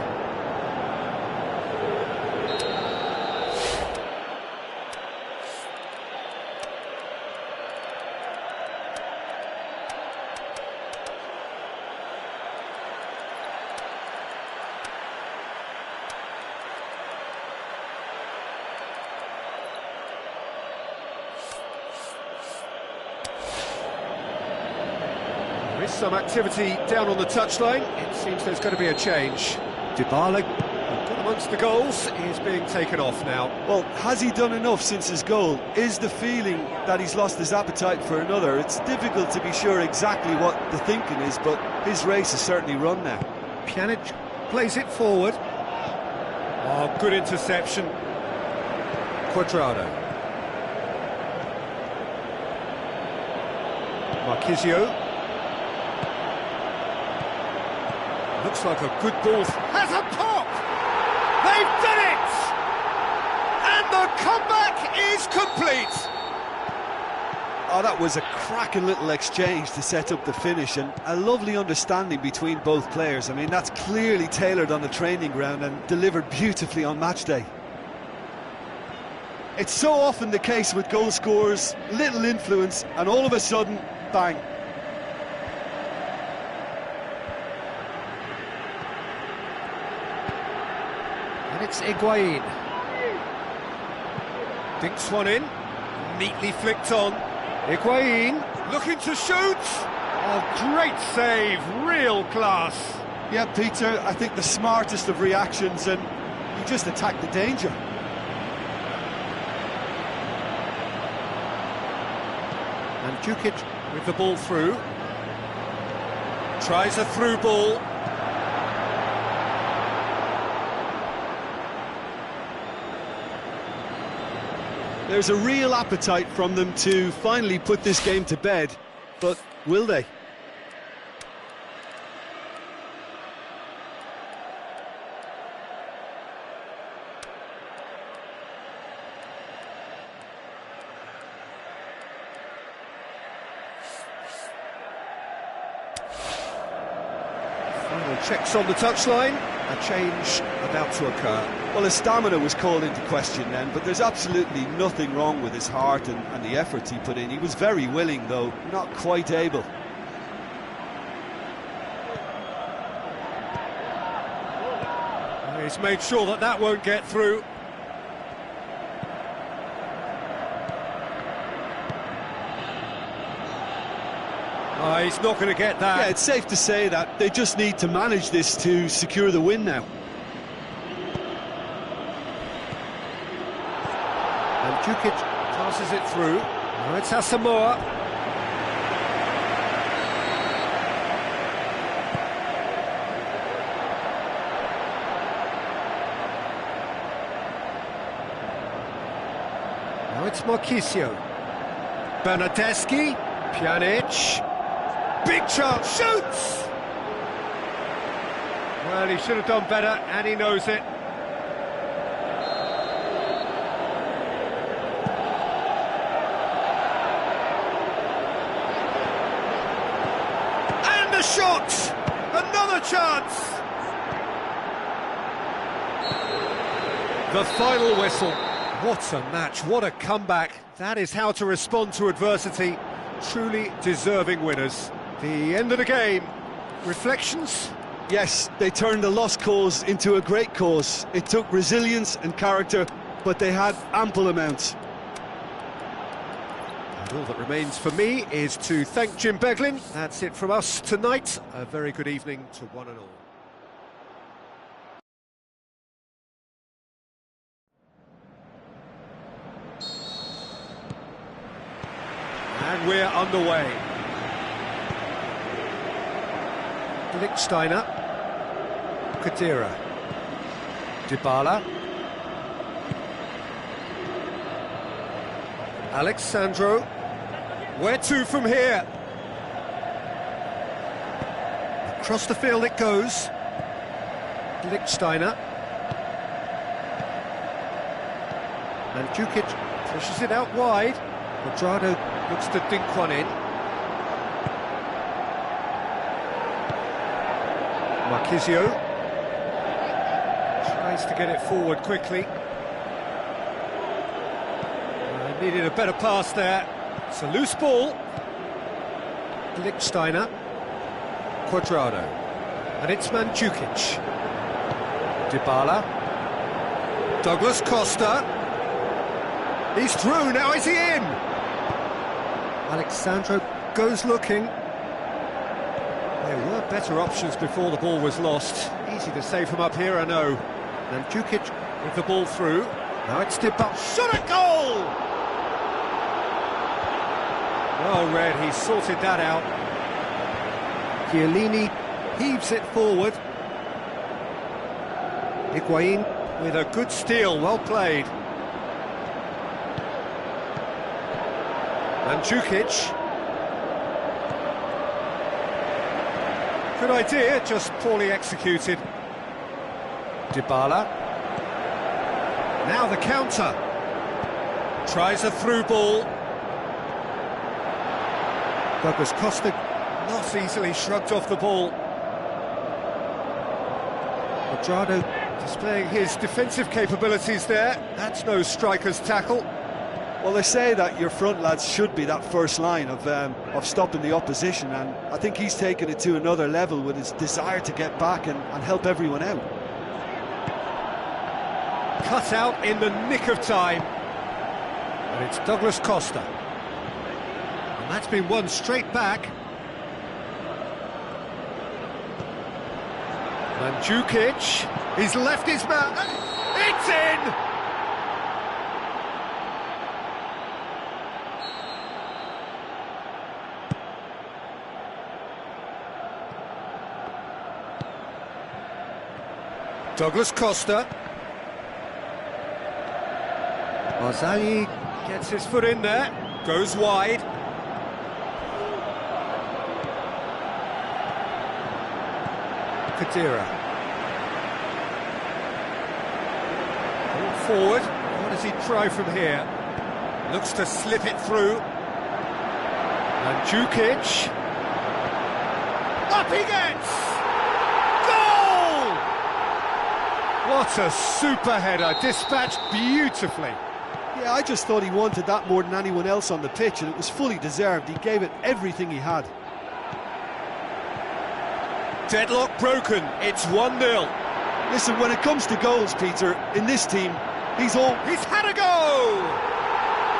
There is some activity down on the touchline. It seems there's going to be a change. Dybala, got amongst the goals, is being taken off now. Well, has he done enough since his goal? Is the feeling that he's lost his appetite for another? It's difficult to be sure exactly what the thinking is, but his race has certainly run now. Pjanic plays it forward. Oh, good interception. Quadrado. Marquisio. Looks like a good ball. Has a pop! They've done it! And the comeback is complete! Oh, that was a cracking little exchange to set up the finish, and a lovely understanding between both players. I mean, that's clearly tailored on the training ground and delivered beautifully on match day. It's so often the case with goal scorers, little influence, and all of a sudden, bang. And it's Higuain. Dinks one in, neatly flicked on. Higuain looking to shoot. Oh, great save, real class. Yeah, Peter, I think the smartest of reactions, and you just attack the danger. And Mandzukic with the ball through. Tries a through ball. There's a real appetite from them to finally put this game to bed, but will they? Final checks on the touchline. A change about to occur. Well, his stamina was called into question then, but there's absolutely nothing wrong with his heart and the efforts he put in. He was very willing, though not quite able. He's made sure that that won't get through. He's not going to get that. Yeah, it's safe to say that they just need to manage this to secure the win now. And Mandzukic passes it through. Now it's Asamoah. Now it's Marquisio. Bernardeschi. Pjanic. Big chance, shoots! Well, he should have done better, and he knows it. And a shot! Another chance! The final whistle. What a match, what a comeback. That is how to respond to adversity. Truly deserving winners. The end of the game. Reflections? Yes, they turned a lost cause into a great cause. It took resilience and character, but they had ample amounts. And all that remains for me is to thank Jim Beglin. That's it from us tonight. A very good evening to one and all. And we're underway. Lichtsteiner. Khedira. Dybala. Alexandro. Where to from here? Across the field it goes. Lichtsteiner. And Mandzukic pushes it out wide. Quadrado looks to dink one in. Marquisio tries to get it forward quickly. Needed a better pass there. It's a loose ball. Lichtsteiner. Quadrado. And it's Mandzukic. Dybala. Douglas Costa. He's through, now is he in? Alexandro goes looking. There were better options before the ball was lost. Easy to save from up here, I know. Mandzukic with the ball through. Now it's Dybala. Shot at goal! Well read, he sorted that out. Chiellini heaves it forward. Higuain with a good steal, well played. Mandzukic. Good idea, just poorly executed. Dybala. Now the counter. Tries a through ball. Douglas Costa not easily shrugged off the ball. Quadrado displaying his defensive capabilities there. That's no striker's tackle. Well, they say that your front lads should be that first line of stopping the opposition, and I think he's taken it to another level with his desire to get back and help everyone out. Cut out in the nick of time. And it's Douglas Costa. And that's been won straight back. Mandzukic, he's left his man. It's in! Douglas Costa. Barzagli gets his foot in there, goes wide. Khedira. Forward, what does he try from here? Looks to slip it through. Mandzukic. Up he gets! Goal! What a super header, dispatched beautifully. Yeah, I just thought he wanted that more than anyone else on the pitch, and it was fully deserved. He gave it everything he had. Deadlock broken, it's 1-0. Listen, when it comes to goals, Peter, in this team, he's had a go!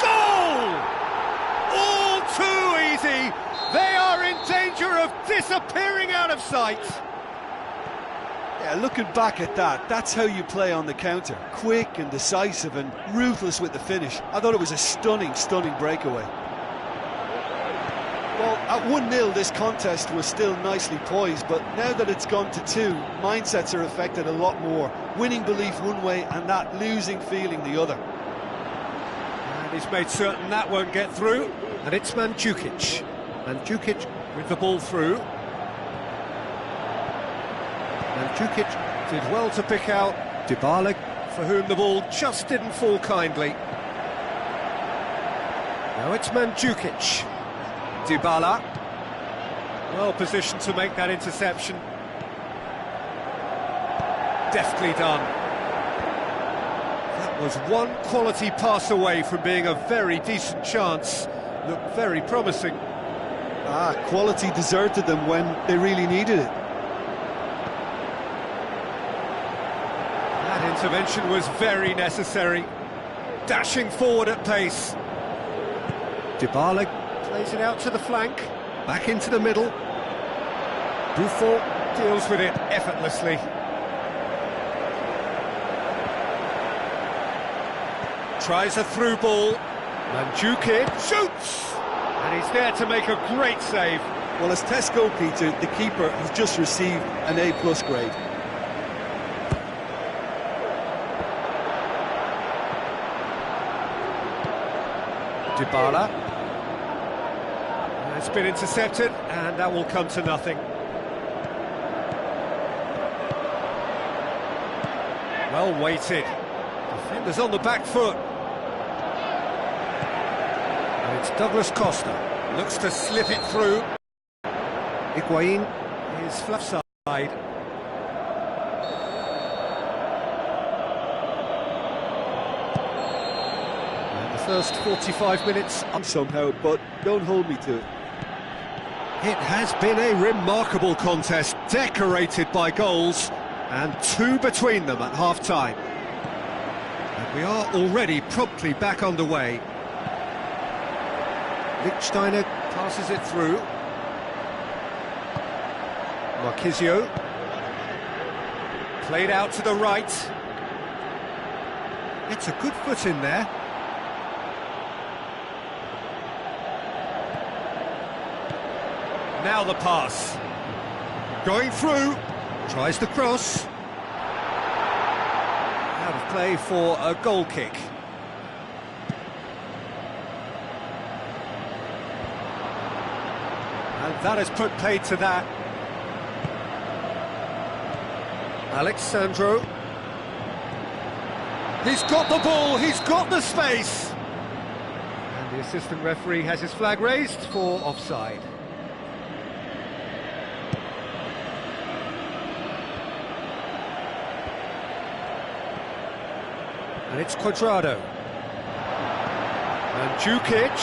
Goal! All too easy! They are in danger of disappearing out of sight! Yeah, looking back at that, that's how you play on the counter. Quick and decisive and ruthless with the finish. I thought it was a stunning, stunning breakaway. Well, at 1-0 this contest was still nicely poised, but now that it's gone to 2, mindsets are affected a lot more. Winning belief one way and that losing feeling the other. And he's made certain that won't get through. And it's Mandzukic. Mandzukic with the ball through. Mandzukic did well to pick out Dybala, for whom the ball just didn't fall kindly. Now it's Mandzukic. Dybala, well positioned to make that interception. Deftly done. That was one quality pass away from being a very decent chance. Looked very promising. Quality deserted them when they really needed it. That intervention was very necessary. Dashing forward at pace. Dybala plays it out to the flank, back into the middle. Buffon deals with it effortlessly. Tries a through ball. Mandzukic shoots! And he's there to make a great save. Well, as Tesco, Peter, the keeper has just received an A+ grade. Dybala. It's been intercepted, and that will come to nothing. Well weighted. Defenders on the back foot. And it's Douglas Costa. Looks to slip it through. Higuain is flat side. And the first 45 minutes Somehow, but don't hold me to it. It has been a remarkable contest, decorated by goals, and two between them at half-time. And we are already promptly back underway. Lichtsteiner passes it through. Marquisio. Played out to the right. It's a good foot in there. Now the pass. Going through. Tries the cross. Out of play for a goal kick. And that has put paid to that. Alexandro. He's got the ball, he's got the space. And the assistant referee has his flag raised for offside. And it's Cuadrado. And Jukic.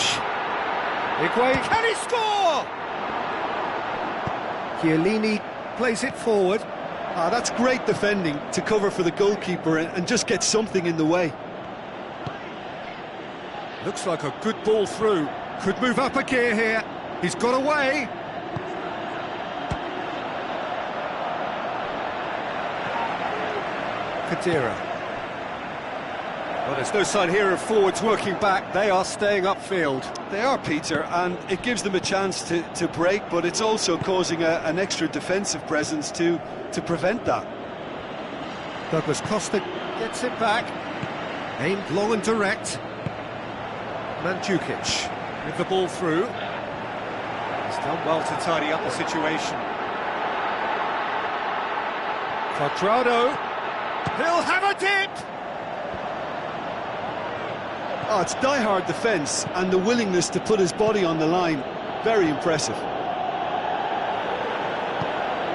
Higuain, can he score? Chiellini plays it forward. That's great defending to cover for the goalkeeper and just get something in the way. Looks like a good ball through. Could move up a gear here. He's got away. Kadira. Well, there's no sign here of forwards working back. They are staying upfield. They are, Peter, and it gives them a chance to break, but it's also causing an extra defensive presence to prevent that. Douglas Costa gets it back. Aimed long and direct. Mandzukic with the ball through. He's done well to tidy up the situation. Cuadrado. He'll have a dip! Oh, it's die-hard defence and the willingness to put his body on the line. Very impressive.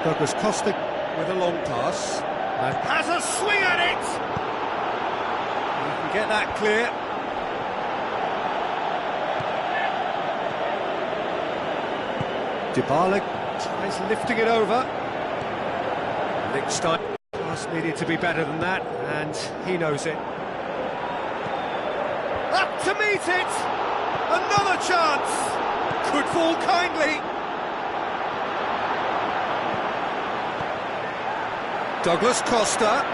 Douglas Costa with a long pass. And has a swing at it! He can get that clear. Dybala tries lifting it over. Lichtstein pass needed to be better than that, and he knows it. Up to meet it! Another chance! Could fall kindly. Douglas Costa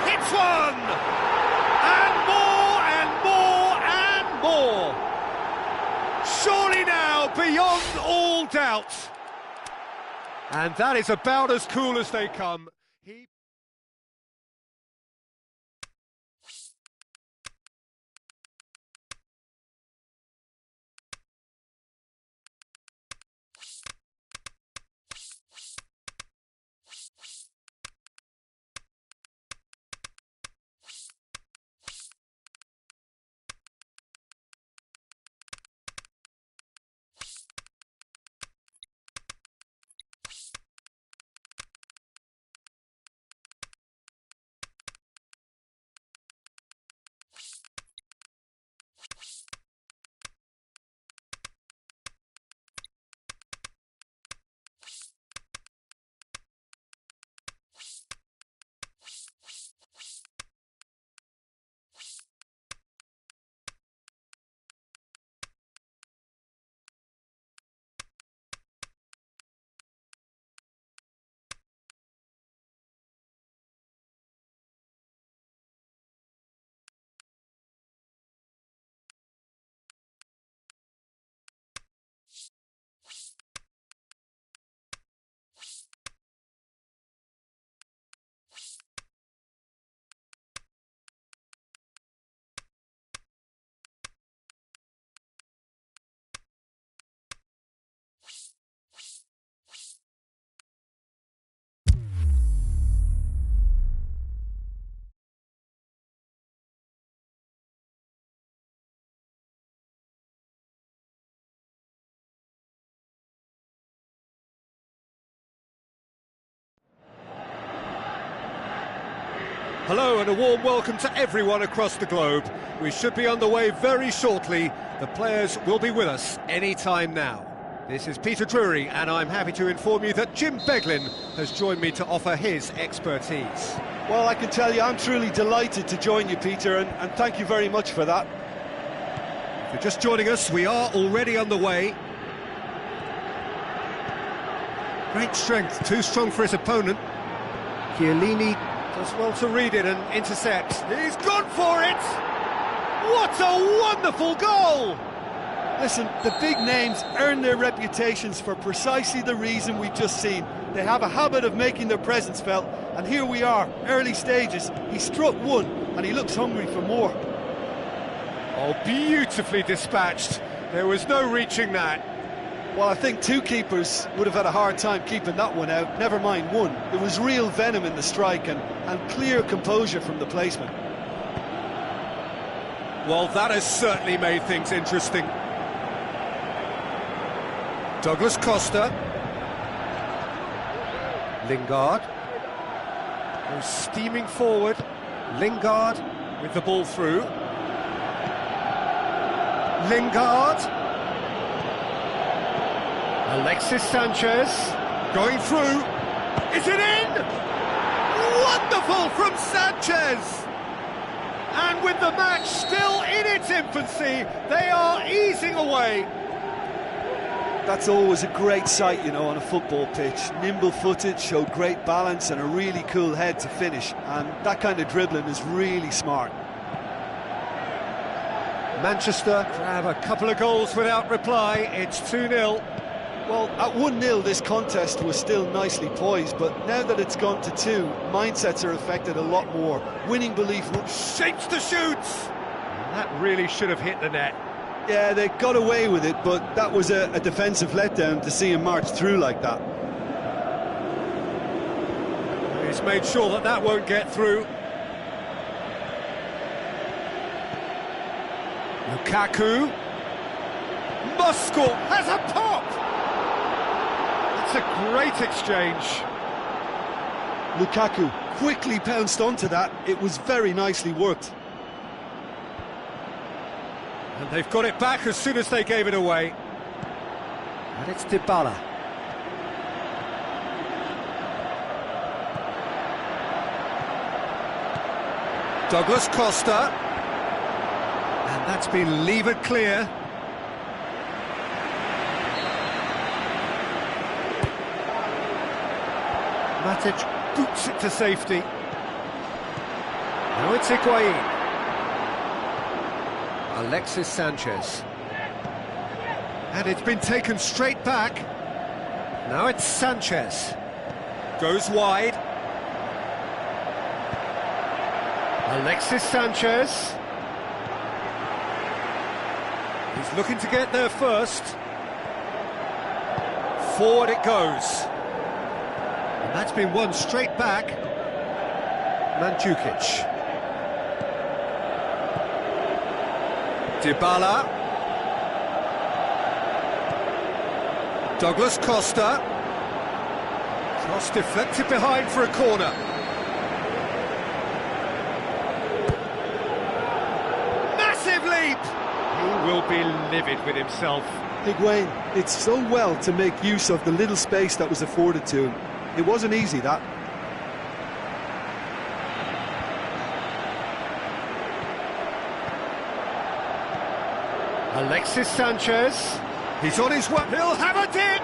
hits one! And more and more and more! Surely now beyond all doubt! And that is about as cool as they come. Hello and a warm welcome to everyone across the globe. We should be on the way very shortly. The players will be with us any time now. This is Peter Drury, and I'm happy to inform you that Jim Beglin has joined me to offer his expertise. Well, I can tell you I'm truly delighted to join you, Peter, and thank you very much for that. If you're just joining us, we are already on the way. Great strength, too strong for his opponent. Chiellini does well to read it and intercept. He's gone for it! What a wonderful goal! Listen, the big names earn their reputations for precisely the reason we've just seen. They have a habit of making their presence felt, and here we are, early stages. He struck one, and he looks hungry for more. Oh, beautifully dispatched. There was no reaching that. Well, I think two keepers would have had a hard time keeping that one out, never mind one. There was real venom in the strike and clear composure from the placement. Well, that has certainly made things interesting. Douglas Costa. Lingard. Goes steaming forward. Lingard with the ball through. Lingard. Alexis Sanchez. Going through. Is it in? Wonderful from Sanchez! And with the match still in its infancy, they are easing away. That's always a great sight, you know, on a football pitch. Nimble-footed, showed great balance and a really cool head to finish. And that kind of dribbling is really smart. Manchester grab a couple of goals without reply. It's 2-0. Well, at 1-0 this contest was still nicely poised, but now that it's gone to 2, mindsets are affected a lot more. Winning belief shapes the shoots! That really should have hit the net. Yeah, they got away with it, but that was a defensive letdown to see him march through like that. He's made sure that that won't get through. Lukaku. Muscle has a pop! It's a great exchange. Lukaku quickly pounced onto that. It was very nicely worked. And they've got it back as soon as they gave it away. And it's Dybala. Douglas Costa. And that's been levered clear. Matic boots it to safety. Now it's Higuain. Alexis Sanchez. And it's been taken straight back. Now it's Sanchez. Goes wide. Alexis Sanchez. He's looking to get there first. Forward it goes. And that's been won straight back. Mandzukic. Dybala. Douglas Costa. Cross deflected behind for a corner. Massive leap! He will be livid with himself. Higuain did so well to make use of the little space that was afforded to him. It wasn't easy, that. Alexis Sanchez, he's on his way, he'll have a dip!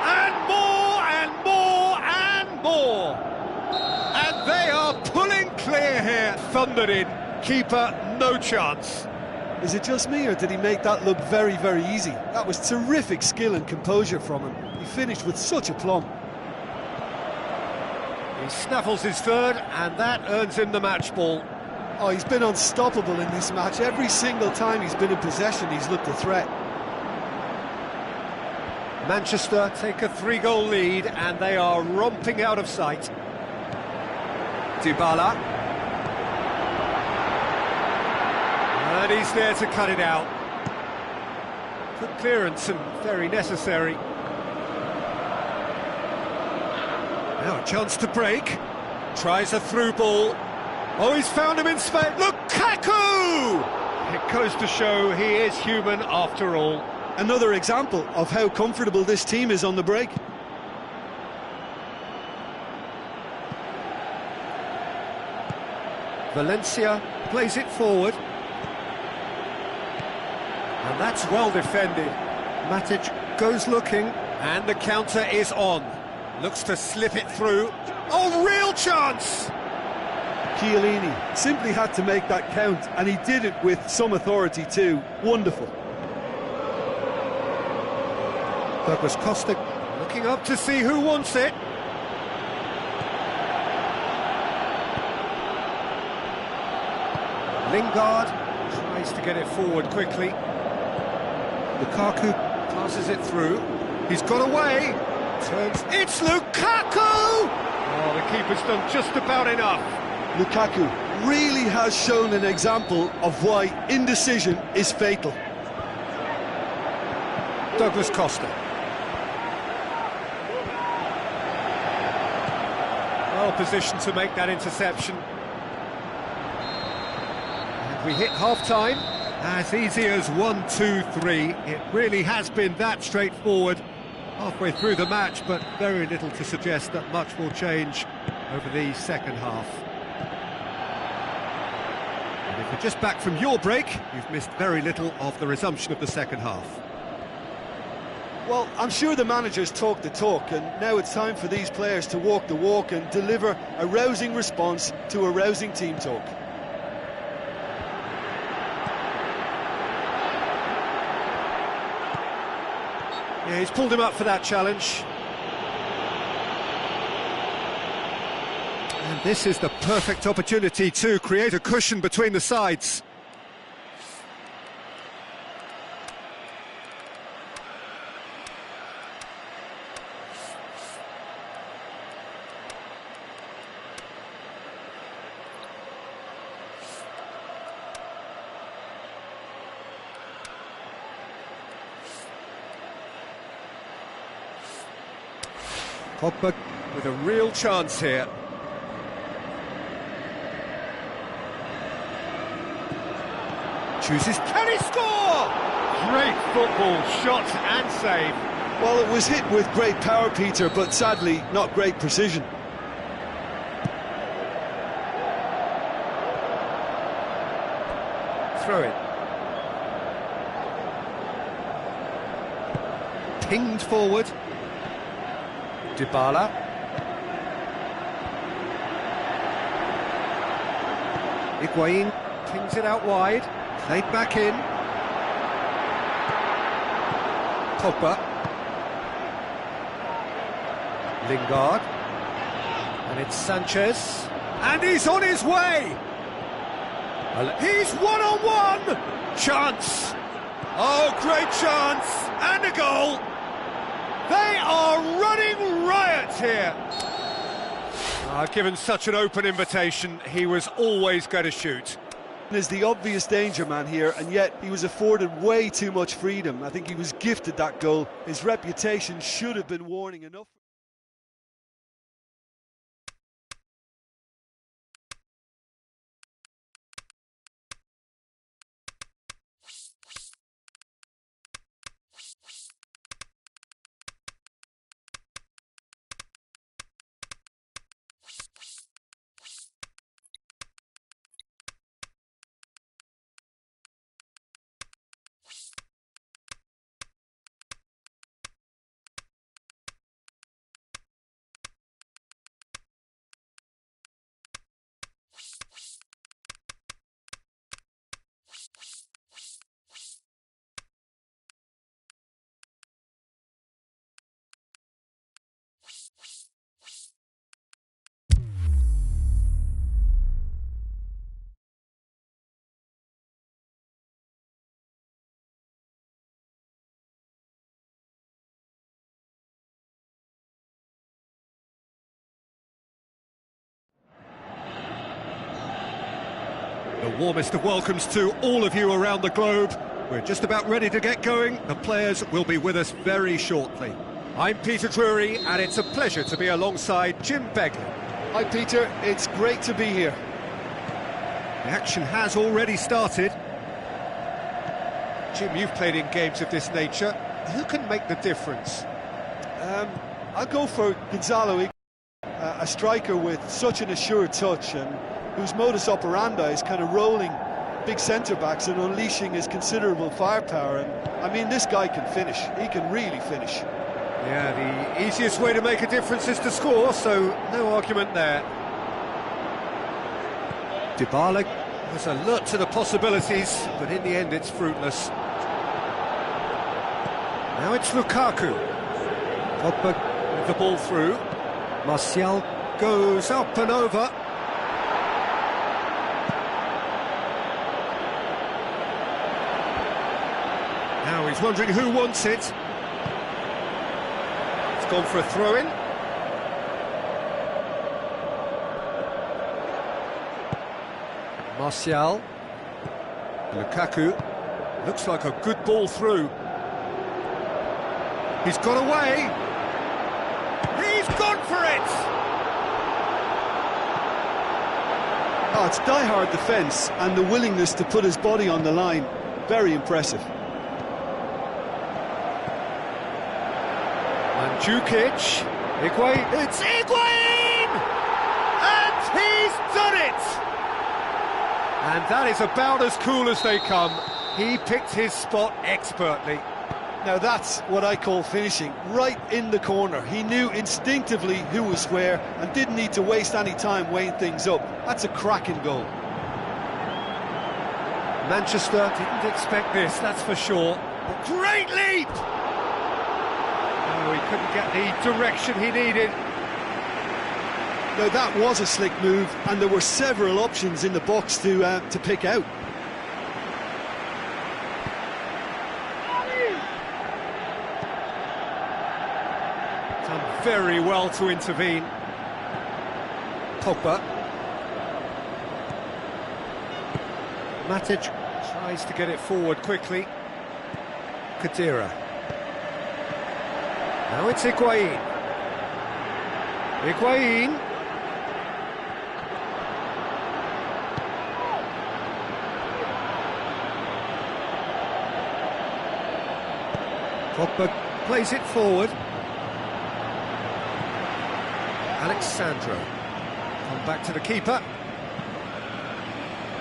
And more, and more, and more! And they are pulling clear here, thundered in, keeper no chance. Is it just me, or did he make that look very, very easy? That was terrific skill and composure from him. He finished with such aplomb. He snaffles his third, and that earns him the match ball. Oh, he's been unstoppable in this match. Every single time he's been in possession, he's looked a threat. Manchester take a 3-goal lead, and they are romping out of sight. Dybala. And he's there to cut it out. Good clearance and very necessary. Now a chance to break. Tries a through ball. Oh, he's found him in space. Lukaku! It goes to show he is human after all. Another example of how comfortable this team is on the break. Valencia plays it forward. And that's well defended. Matic goes looking, and the counter is on. Looks to slip it through. Oh, real chance! Chiellini simply had to make that count, and he did it with some authority too. Wonderful. Douglas Costa looking up to see who wants it. Lingard tries to get it forward quickly. Lukaku passes it through. He's got away. Turns. It's Lukaku! Oh, the keeper's done just about enough. Lukaku really has shown an example of why indecision is fatal. Douglas Costa. Well positioned to make that interception. And we hit half-time. As easy as 1, 2, 3. It really has been that straightforward halfway through the match, but very little to suggest that much will change over the second half. And if you're just back from your break, you've missed very little of the resumption of the second half. Well, I'm sure the managers talk the talk, and now it's time for these players to walk the walk and deliver a rousing response to a rousing team talk. Yeah, he's pulled him up for that challenge. And this is the perfect opportunity to create a cushion between the sides. Pogba with a real chance here. Chooses, can he score? Great football, shot and save. Well, it was hit with great power, Peter, but sadly not great precision. Throw it. Pinged forward. Dybala. Higuain pings it out wide. Played back in. Pogba. Lingard. And it's Sanchez. And he's on his way! He's one-on-one! Chance! Oh, great chance! And a goal! They are running riot here! Given such an open invitation, he was always going to shoot. Is the obvious danger man here, and yet he was afforded way too much freedom. I think he was gifted that goal. His reputation should have been warning enough. The warmest of welcomes to all of you around the globe. We're just about ready to get going. The players will be with us very shortly. I'm Peter Drury, and it's a pleasure to be alongside Jim Begley. Hi Peter, it's great to be here. The action has already started. Jim, you've played in games of this nature. Who can make the difference? I'll go for Gonzalo, a striker with such an assured touch and whose modus operandi is kind of rolling big centre-backs and unleashing his considerable firepower. And I mean, this guy can finish. He can really finish. Yeah, the easiest way to make a difference is to score, so no argument there. Dybala was alert to the possibilities, but in the end it's fruitless. Now it's Lukaku. Pogba with the ball through. Martial goes up and over. Now he's wondering who wants it. It's gone for a throw-in. Martial. Lukaku. Looks like a good ball through. He's got away. He's gone for it! Oh, it's die-hard defence and the willingness to put his body on the line. Very impressive. Mandzukic. Higuain. It's Higuain! And he's done it! And that is about as cool as they come. He picked his spot expertly. Now that's what I call finishing, right in the corner. He knew instinctively who was where and didn't need to waste any time weighing things up. That's a cracking goal. Manchester didn't expect this, that's for sure. A great leap! Oh, he couldn't get the direction he needed. Now that was a slick move, and there were several options in the box to pick out. Done very well to intervene. Pogba. Matic tries to get it forward quickly. Khedira. Now it's Higuain. Higuain. Pogba plays it forward. Alexandro. Come back to the keeper.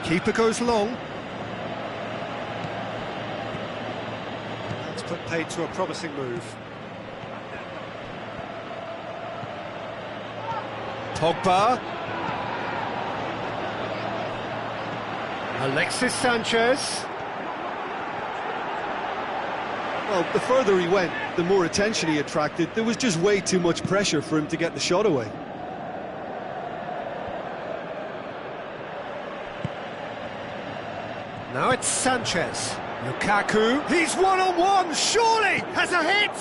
Keeper goes long. That's put paid to a promising move. Pogba. Alexis Sanchez. Well, the further he went, the more attention he attracted. There was just way too much pressure for him to get the shot away. Now it's Sanchez. Lukaku. He's one-on-one, surely! Has a hit!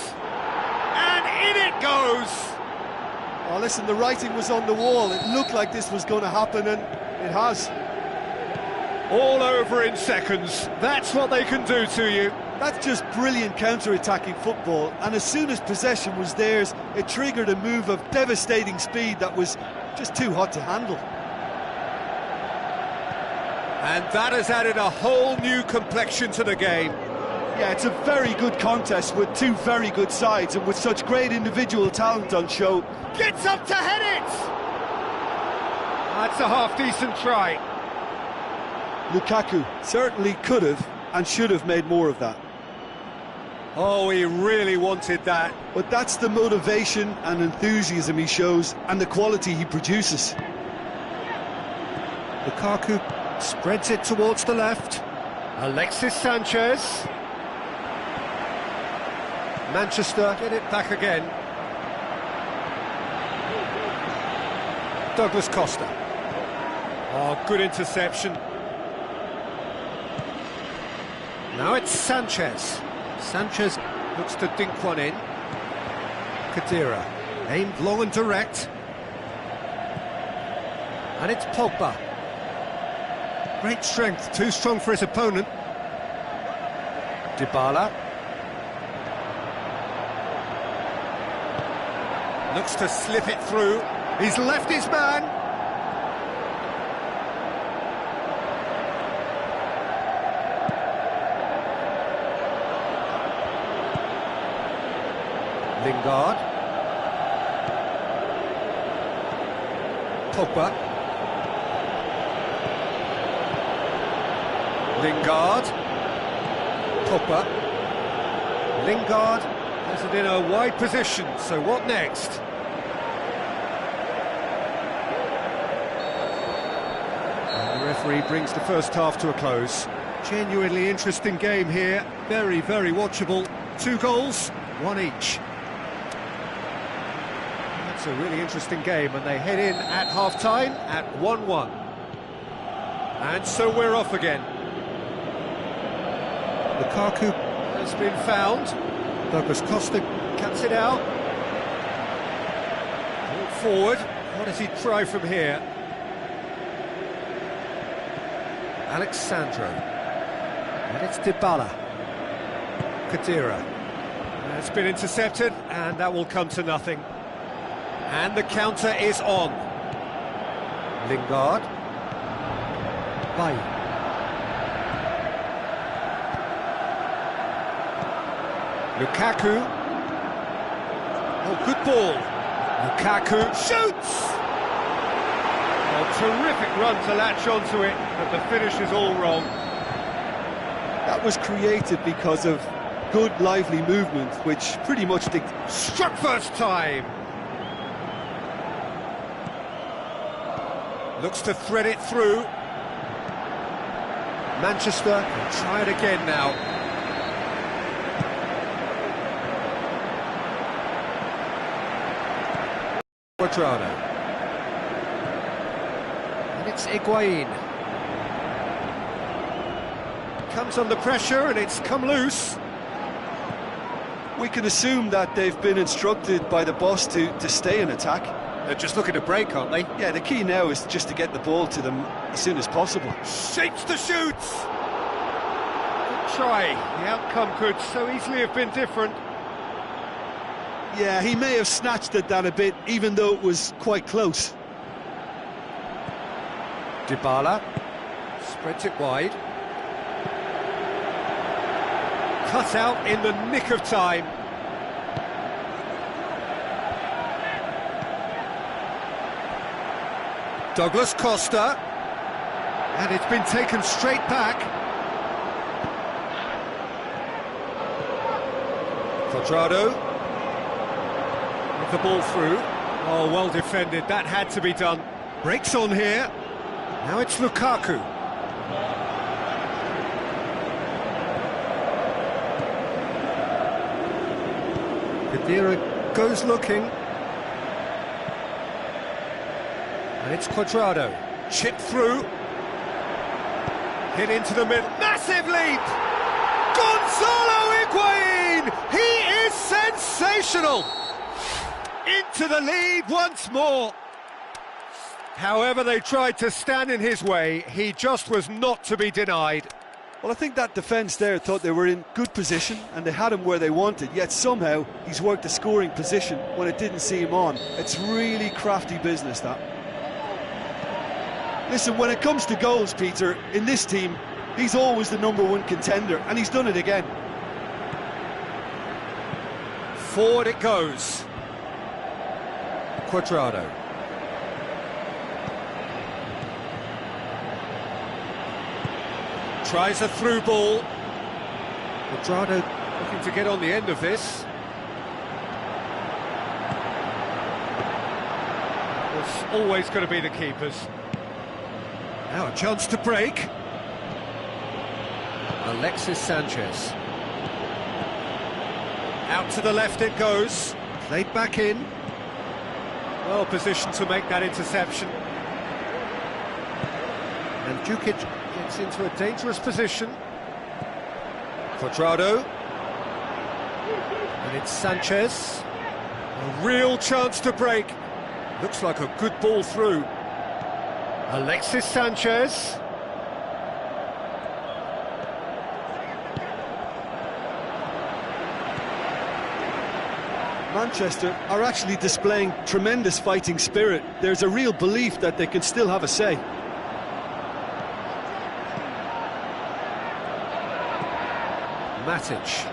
And in it goes! Oh, listen, the writing was on the wall. It looked like this was going to happen, and it has. All over in seconds. That's what they can do to you. That's just brilliant counter-attacking football, and as soon as possession was theirs, it triggered a move of devastating speed that was just too hot to handle. And that has added a whole new complexion to the game. Yeah, it's a very good contest with two very good sides, and with such great individual talent on show. Gets up to head it! That's a half-decent try. Lukaku certainly could have and should have made more of that. Oh, he really wanted that. But that's the motivation and enthusiasm he shows, and the quality he produces. Lukaku spreads it towards the left. Alexis Sanchez. Manchester get it back again. Douglas Costa. Oh, good interception. Now it's Sanchez. Sanchez looks to dink one in. Khedira, aimed long and direct. And it's Pogba. Great strength, too strong for his opponent. Dybala. Looks to slip it through. He's left his man. Lingard. Pogba. Lingard. Pogba. Lingard has it in a wide position, so what next? And the referee brings the first half to a close. Genuinely interesting game here, very, very watchable. 2 goals, 1 each. That's a really interesting game, and they head in at half-time at 1-1. And so we're off again. Lukaku has been found. Douglas Costa cuts it out. Ball forward. What does he try from here? Alexandro. And it's Dybala. Khedira. It's been intercepted, and that will come to nothing. And the counter is on. Lingard. Bailly. Lukaku. Oh, good ball. Lukaku shoots! Oh, terrific run to latch onto it, but the finish is all wrong. That was created because of good, lively movement, which pretty much struck first time. Looks to thread it through. Manchester can try it again now. Quadrado. And it's Higuain. Comes under pressure and it's come loose. We can assume that they've been instructed by the boss to stay in attack. They're just looking to break, aren't they? Yeah, the key now is just to get the ball to them as soon as possible. Shapes the shoots! Good try. The outcome could so easily have been different. Yeah, he may have snatched at that a bit, even though it was quite close. Dybala spreads it wide. Cut out in the nick of time. Douglas Costa. And it's been taken straight back. Quadrado. With the ball through. Oh, well defended. That had to be done. Breaks on here. Now it's Lukaku. Khedira goes looking. And it's Quadrado. Chipped through. Hit into the middle. Massive leap! Gonzalo Higuain! He is sensational! Into the lead once more. However they tried to stand in his way, he just was not to be denied. Well, I think that defence there thought they were in good position and they had him where they wanted, yet somehow he's worked a scoring position when it didn't see him on. It's really crafty business, that. Listen, when it comes to goals, Peter, in this team, he's always the #1 contender, and he's done it again. Forward it goes. Quadrado. Tries a through ball. Quadrado looking to get on the end of this. Was always going to be the keepers. Now a chance to break. Alexis Sanchez. Out to the left it goes. Played back in. Well positioned to make that interception. And Djukic gets into a dangerous position. Quadrado. And it's Sanchez. A real chance to break. Looks like a good ball through. Alexis Sanchez. Manchester are actually displaying tremendous fighting spirit. There's a real belief that they can still have a say. Matic.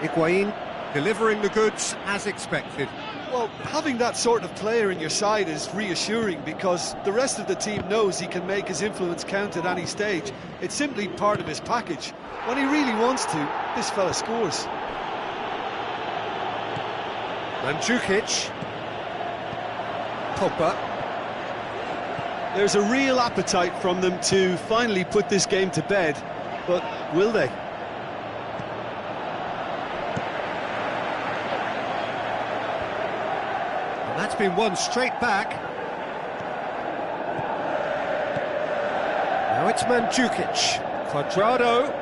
Higuain delivering the goods as expected. Well, having that sort of player in your side is reassuring because the rest of the team knows he can make his influence count at any stage. It's simply part of his package. When he really wants to, this fella scores. Mandzukic. Pogba. There's a real appetite from them to finally put this game to bed, but will they? And that's been won straight back. Now it's Mandzukic. Quadrado.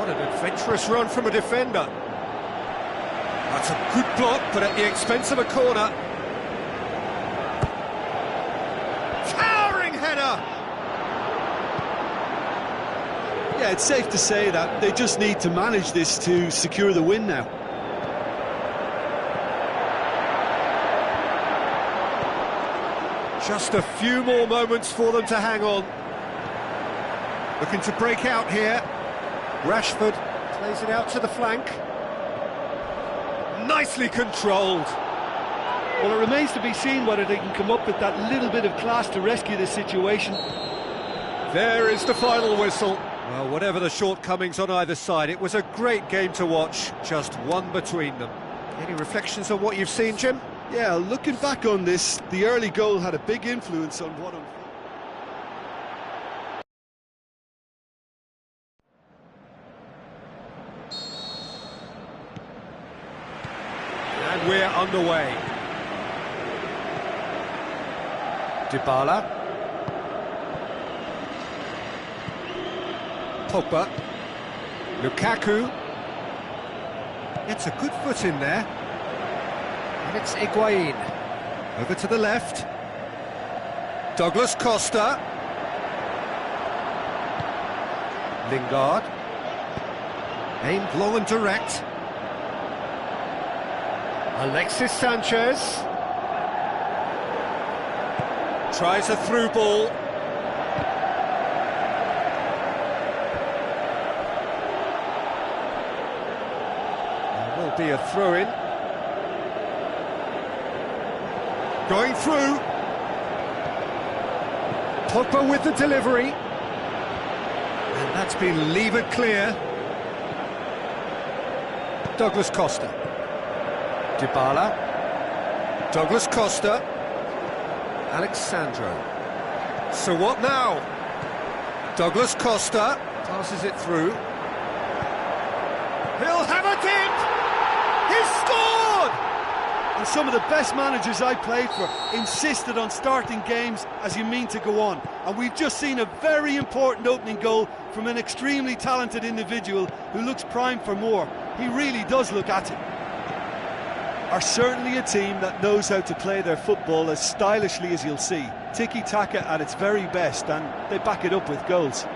What an adventurous run from a defender. That's a good block, but at the expense of a corner. Towering header! Yeah, it's safe to say that they just need to manage this to secure the win now. Just a few more moments for them to hang on. Looking to break out here. Rashford plays it out to the flank. Nicely controlled. Well, it remains to be seen whether they can come up with that little bit of class to rescue this situation. There is the final whistle. Well, whatever the shortcomings on either side, it was a great game to watch, just one between them. Any reflections on what you've seen, Jim? Yeah, looking back on this, the early goal had a big influence on what unfolded. And we're underway. Dybala. Pogba. Lukaku. Gets a good foot in there. And it's Higuain. Over to the left. Douglas Costa. Lingard. Aimed long and direct. Alexis Sanchez. Tries a through ball. There will be a throw-in. Going through. Pogba with the delivery. And that's been levered clear. Douglas Costa. Dybala. Douglas Costa. Alexandro. So what now? Douglas Costa passes it through. He'll have it in! He's scored! And some of the best managers I played for insisted on starting games as you mean to go on. And we've just seen a very important opening goal from an extremely talented individual who looks primed for more. He really does look at it. Are certainly a team that knows how to play their football as stylishly as you'll see. Tiki-taka at its very best, and they back it up with goals.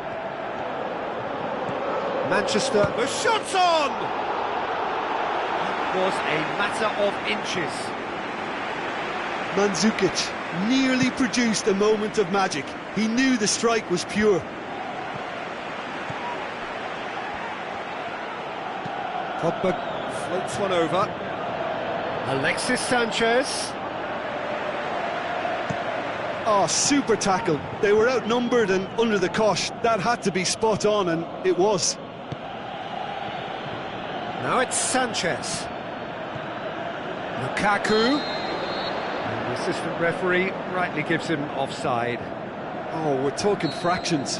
Manchester, the shot's on! It was a matter of inches. Mandzukic nearly produced a moment of magic. He knew the strike was pure. Pogba floats one over. Alexis Sanchez. Oh, super tackle. They were outnumbered and under the cosh. That had to be spot on, and it was. Now it's Sanchez. Lukaku. And the assistant referee rightly gives him offside. Oh, we're talking fractions.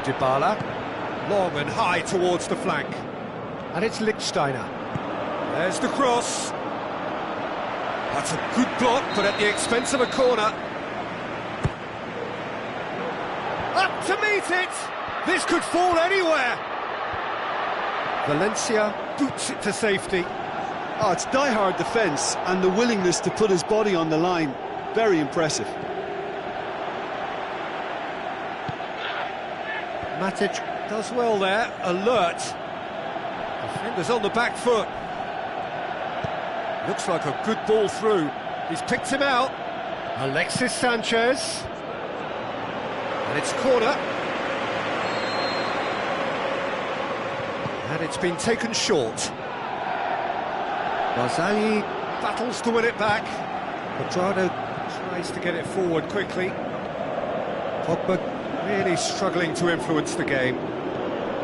Dybala. Long and high towards the flank. And it's Lichtsteiner. There's the cross. That's a good block, but at the expense of a corner. Up to meet it! This could fall anywhere! Valencia boots it to safety. Oh, it's die-hard defence and the willingness to put his body on the line. Very impressive. Matic does well there, alert. Defender's on the back foot. Looks like a good ball through. He's picked him out. Alexis Sanchez. And it's corner. And it's been taken short. Barzagli battles to win it back. Quadrado tries to get it forward quickly. Pogba really struggling to influence the game.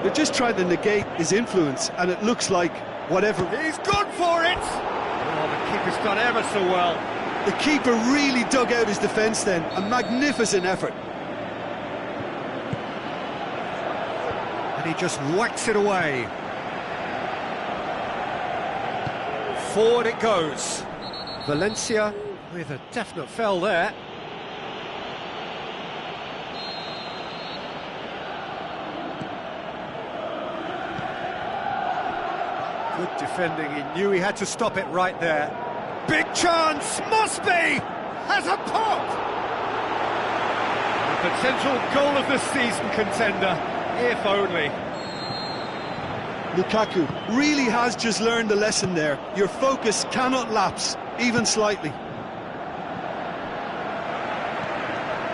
They're just trying to negate his influence, and it looks like whatever... He's gone for it! Oh, the keeper's done ever so well. The keeper really dug out his defence then. A magnificent effort. And he just whacks it away. Forward it goes. Valencia with a definite fell there. Good defending, he knew he had to stop it right there. Big chance, must be! Has a pop! The potential goal of the season contender, if only. Lukaku really has just learned the lesson there. Your focus cannot lapse, even slightly.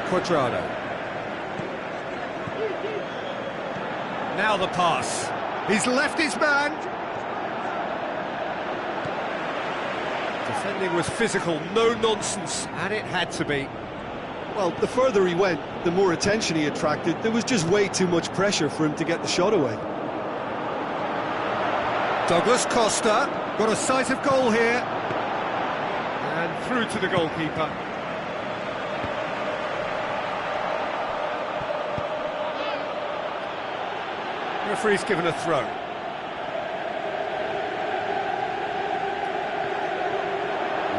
Quadrado. Now the pass. He's left his man. Defending was physical, no nonsense, and it had to be. Well, the further he went, the more attention he attracted. There was just way too much pressure for him to get the shot away. Douglas Costa got a sight of goal here. And through to the goalkeeper. Referee's given a throw.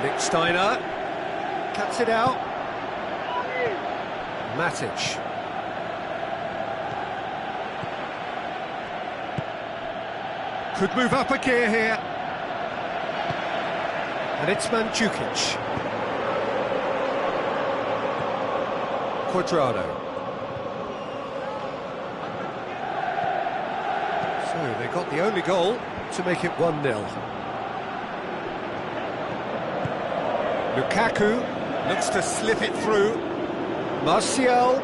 Lichtsteiner cuts it out. Matic. Could move up a gear here. And it's Mandzukic. Quadrado. So they got the only goal to make it 1-0. Lukaku looks to slip it through. Martial.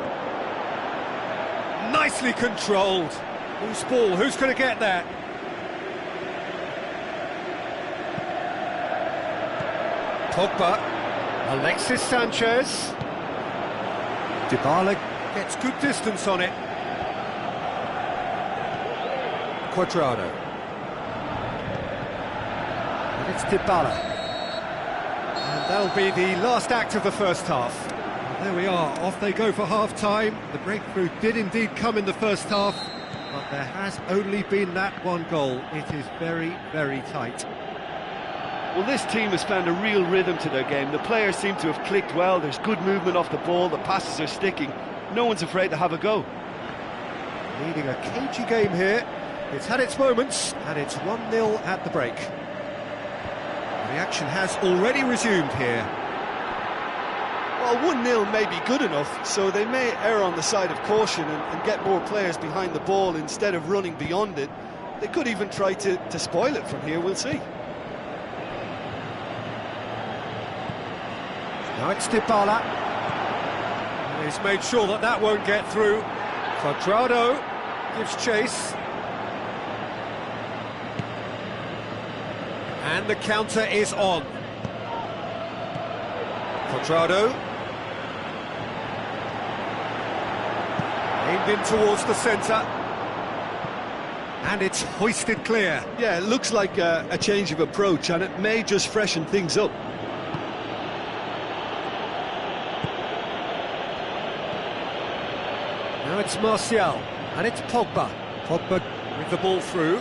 Nicely controlled. Who's ball? Who's going to get that? Pogba. Alexis Sanchez. Dybala gets good distance on it. Quadrado. And it's Dybala. And that'll be the last act of the first half. And there we are, off they go for half-time. The breakthrough did indeed come in the first half, but there has only been that one goal. It is very, very tight. Well, this team has found a real rhythm to their game. The players seem to have clicked well. There's good movement off the ball. The passes are sticking. No one's afraid to have a go. Leading a cagey game here. It's had its moments, and it's 1-0 at the break. The action has already resumed here. Well, 1-0 may be good enough, so they may err on the side of caution and get more players behind the ball instead of running beyond it. They could even try to spoil it from here, we'll see. Now it's Dybala. He's made sure that that won't get through. Quadrado gives chase. And the counter is on. Quadrado. Aimed in towards the centre. And it's hoisted clear. Yeah, it looks like a change of approach, and it may just freshen things up. Now it's Martial, and it's Pogba. Pogba with the ball through.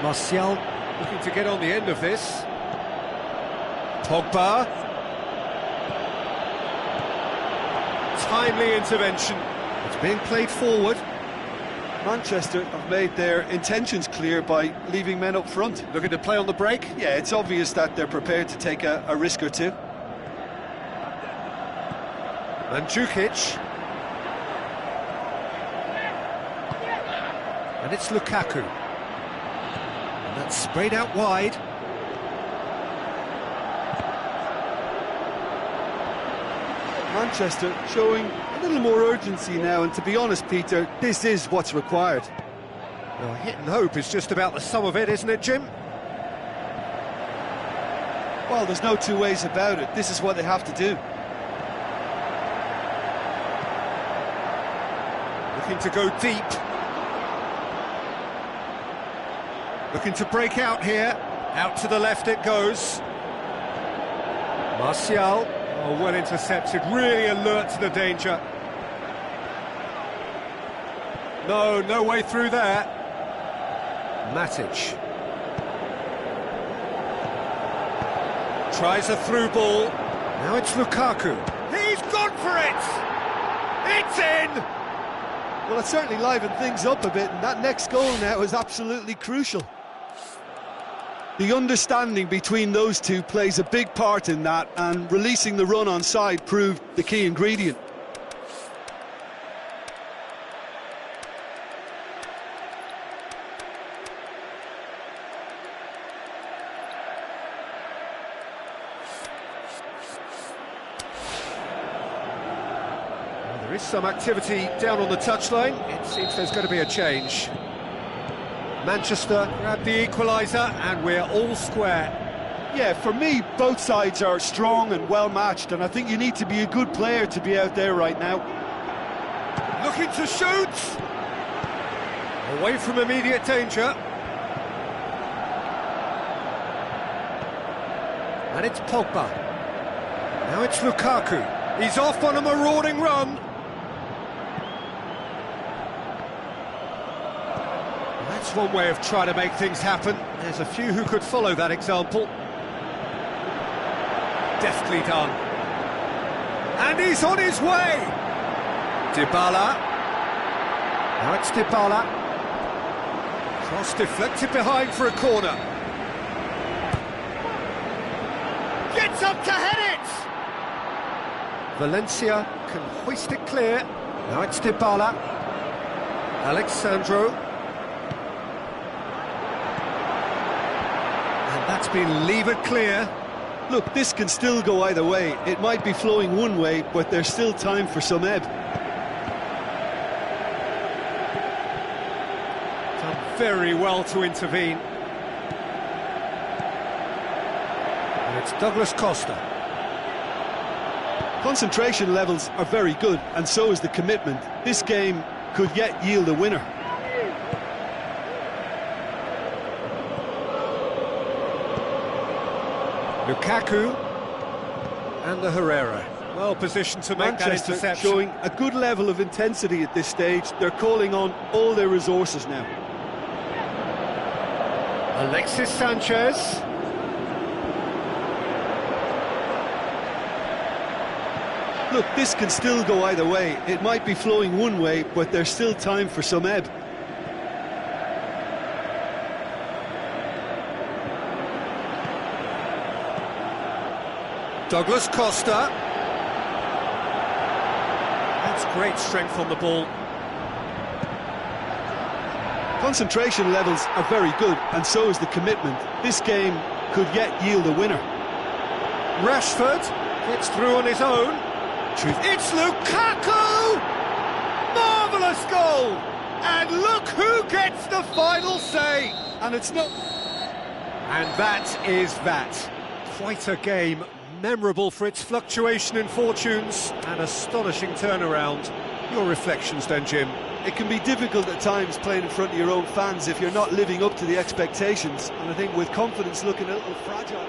Martial looking to get on the end of this. Pogba. Timely intervention. It's being played forward. Manchester have made their intentions clear by leaving men up front. Looking to play on the break. Yeah, it's obvious that they're prepared to take a risk or two. Mandzukic. And it's Lukaku. And that's sprayed out wide. Manchester showing a little more urgency now, and to be honest, Peter, this is what's required. Well, hit and hope is just about the sum of it, isn't it, Jim? Well, there's no two ways about it. This is what they have to do. Looking to go deep. Looking to break out here. Out to the left it goes. Martial, oh, well intercepted, really alert to the danger. No way through there. Matic. Tries a through ball. Now it's Lukaku. He's gone for it! It's in! Well, it certainly livened things up a bit, and that next goal now is absolutely crucial. The understanding between those two plays a big part in that, and releasing the run on side proved the key ingredient. There is some activity down on the touchline. It seems there's going to be a change. Manchester grab the equaliser, and we're all square. Yeah, for me, both sides are strong and well matched, and I think you need to be a good player to be out there right now. Looking to shoot! Away from immediate danger. And it's Pogba. Now it's Lukaku. He's off on a marauding run. That's one way of trying to make things happen. There's a few who could follow that example. Deftly done. And he's on his way! Dybala. Now it's Dybala. Cross deflected behind for a corner. Gets up to head it! Valencia can hoist it clear. Now it's Dybala. Alexandro. That's been levered clear. Look, this can still go either way. It might be flowing one way, but there's still time for some ebb. Done very well to intervene. And it's Douglas Costa. Concentration levels are very good, and so is the commitment. This game could yet yield a winner. Lukaku and the Herrera, well positioned to make that interception. Showing a good level of intensity at this stage. They're calling on all their resources now. Alexis Sanchez. Look, this can still go either way. It might be flowing one way, but there's still time for some ebb. Douglas Costa. That's great strength on the ball. Concentration levels are very good, and so is the commitment. This game could yet yield a winner. Rashford gets through on his own. It's Lukaku! Marvellous goal! And look who gets the final say! And it's not... And that is that. Quite a game. Memorable for its fluctuation in fortunes and astonishing turnaround. Your reflections then, Jim? It can be difficult at times playing in front of your own fans if you're not living up to the expectations, and I think with confidence looking a little fragile.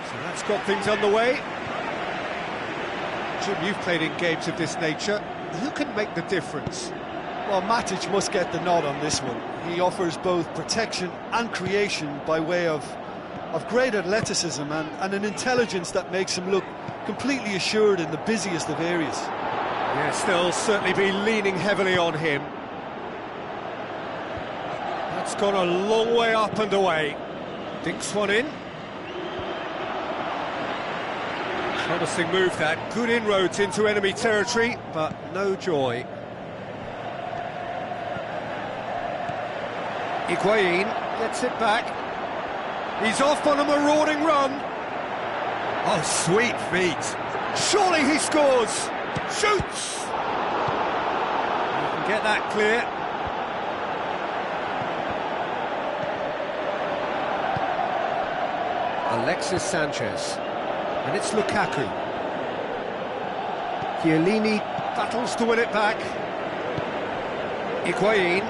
So that's got things underway. Jim, you've played in games of this nature. Who can make the difference? Well, Matic must get the nod on this one. He offers both protection and creation by way of great athleticism and an intelligence that makes him look completely assured in the busiest of areas. Yes, they'll certainly be leaning heavily on him. That's gone a long way up and away. Dinks one in. Promising move that. Good inroads into enemy territory, but no joy. Higuain gets it back. He's off on a marauding run. Oh, sweet feet. Surely he scores! Shoots! You can get that clear. Alexis Sanchez. And it's Lukaku. Chiellini battles to win it back. Higuain.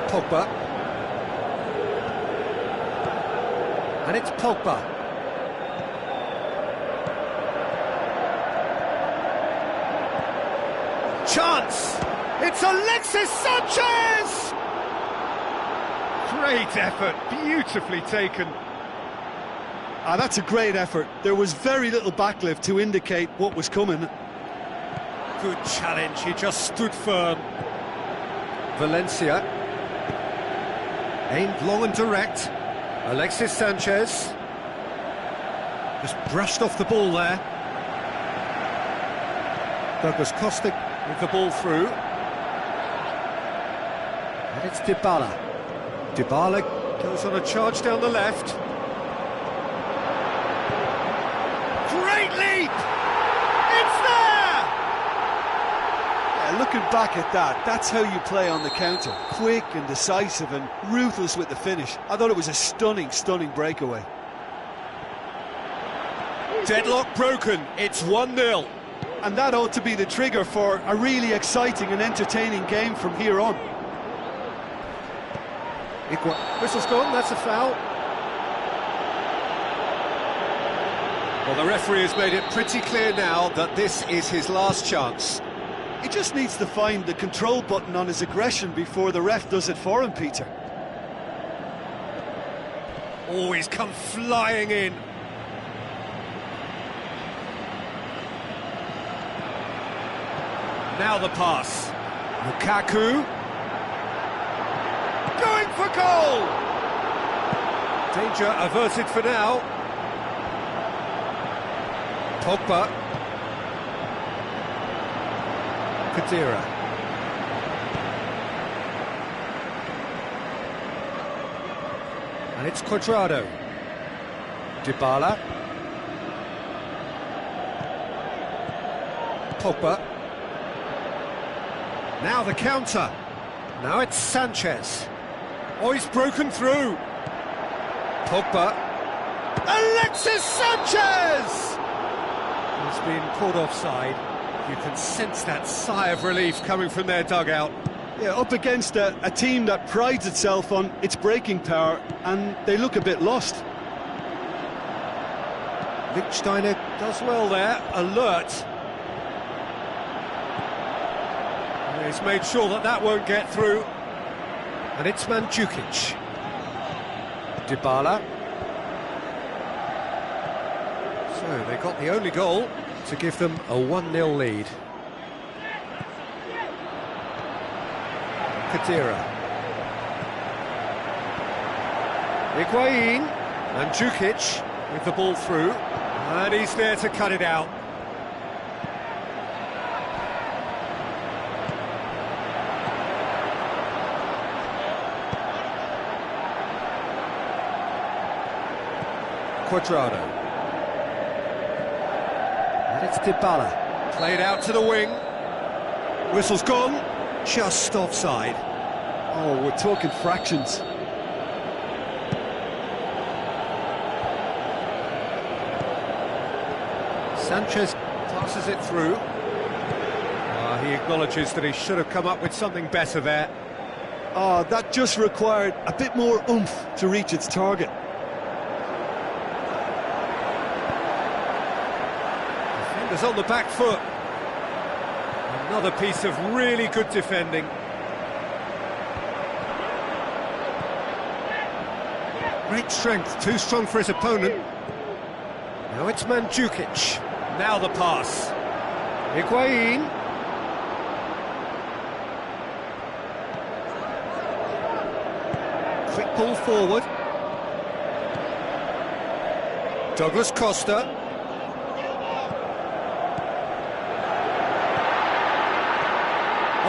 Pogba. And it's Pogba. Chance! It's Alexis Sanchez! Great effort, beautifully taken. That's a great effort. There was very little backlift to indicate what was coming. Good challenge, he just stood firm. Valencia. Aimed long and direct. Alexis Sanchez. Just brushed off the ball there. Douglas Costa with the ball through. And it's Dybala. Dybala goes on a charge down the left. Great leap! It's there! Yeah, looking back at that, that's how you play on the counter. Quick and decisive and ruthless with the finish. I thought it was a stunning, stunning breakaway. Deadlock broken, it's 1-0. And that ought to be the trigger for a really exciting and entertaining game from here on. Whistle's gone, that's a foul. Well, the referee has made it pretty clear now that this is his last chance. He just needs to find the control button on his aggression before the ref does it for him, Peter. Oh, he's come flying in. Now the pass. Lukaku. Going for goal! Danger averted for now. Pogba. Khedira. And it's Cuadrado. Dybala. Pogba. Now the counter. Now it's Sanchez. Oh, he's broken through. Pogba. Alexis Sanchez! He's been caught offside. You can sense that sigh of relief coming from their dugout. Yeah, up against a team that prides itself on its breaking power, and they look a bit lost. Lichtsteiner does well there, alert. He's made sure that that won't get through. And it's Mandzukic. Dybala. So they got the only goal to give them a 1-0 lead. Khedira. Higuain. Mandzukic with the ball through. And he's there to cut it out. Cuadrado. And it's Dybala. Played out to the wing. Whistle's gone. Just offside. Oh, we're talking fractions. Sanchez passes it through. He acknowledges that he should have come up with something better there. Oh, that just required a bit more oomph to reach its target. Defenders on the back foot. Another piece of really good defending. Great strength, too strong for his opponent. Now it's Mandzukic. Now the pass. Higuain. Quick ball forward. Douglas Costa.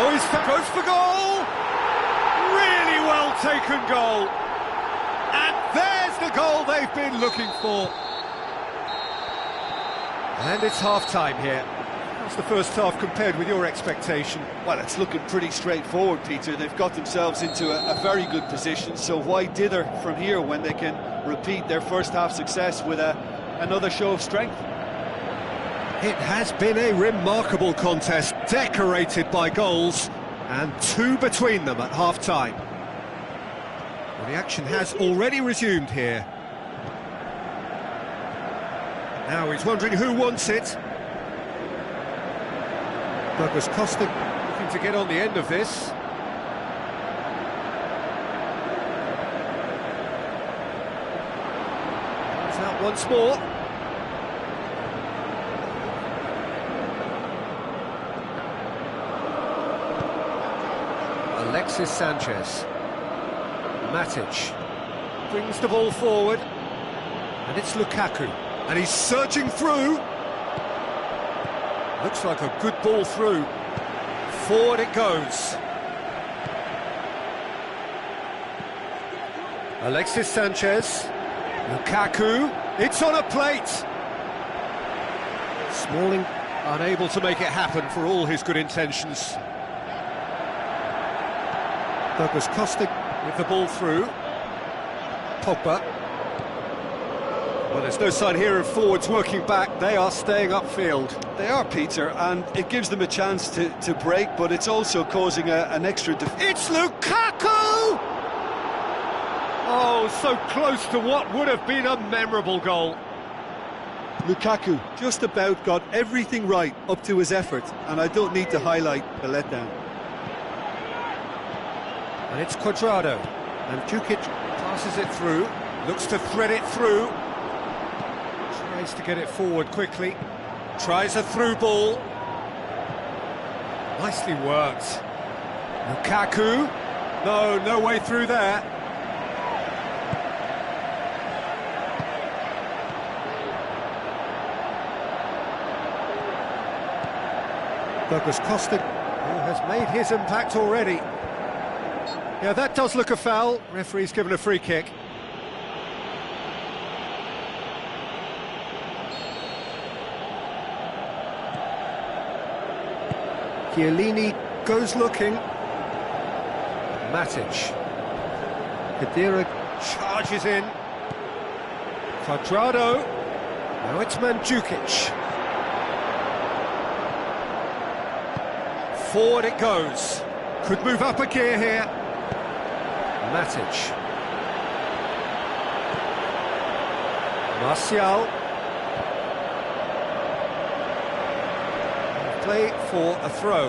Oh, he's goes for goal! Really well taken goal. And there's the the goal they've been looking for. And it's half-time here. How's the first half compared with your expectation? Well, it's looking pretty straightforward, Peter. They've got themselves into a very good position, so why dither from here when they can repeat their first half success with another show of strength? It has been a remarkable contest, decorated by goals, and two between them at half-time. Well, the action has already resumed here. Now he's wondering who wants it. Douglas Costa looking to get on the end of this. Comes out once more. Alexis Sanchez. Matic brings the ball forward, and it's Lukaku, and he's surging through. Looks like a good ball through. Forward it goes. Alexis Sanchez. Lukaku. It's on a plate. Smalling unable to make it happen for all his good intentions. Douglas Costa with the ball through. Pogba. Well, there's no sign here of forwards working back. They are staying upfield. They are, Peter, and it gives them a chance to break, but it's also causing an extra... It's Lukaku! Oh, so close to what would have been a memorable goal. Lukaku just about got everything right up to his effort, and I don't need to highlight the letdown. And it's Cuadrado, and Djukic passes it through, looks to thread it through, tries to get it forward quickly, tries a through ball. Nicely worked. Lukaku, no way through there. Douglas Costa, who has made his impact already. Yeah, that does look a foul. Referee's given a free kick. Chiellini goes looking. Matic. Khedira charges in. Cuadrado. Now it's Mandzukic. Forward it goes. Could move up a gear here. Matic. Martial. Play for a throw.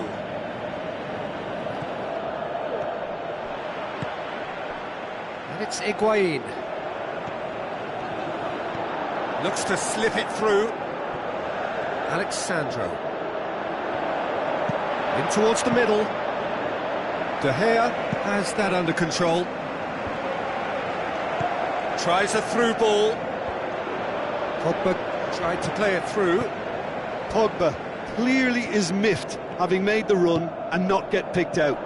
And it's Higuain. Looks to slip it through. Alexandro. In towards the middle. De Gea has that under control. Tries a through ball. Pogba tried to play it through. Pogba clearly is miffed, having made the run and not get picked out.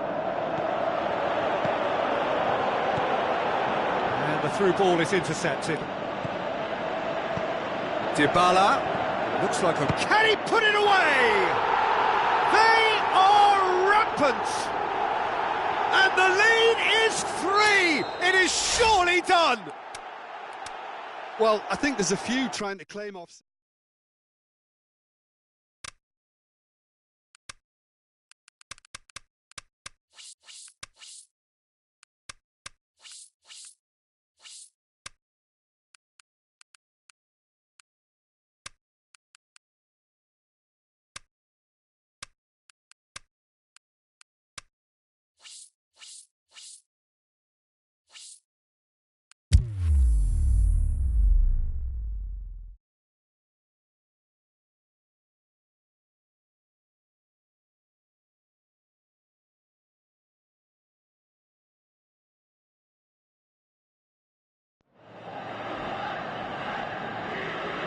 And the through ball is intercepted. Dybala. Looks like a... Can he put it away? They are rampant! And the lead is 3! It is surely done! Well, I think there's a few trying to claim off...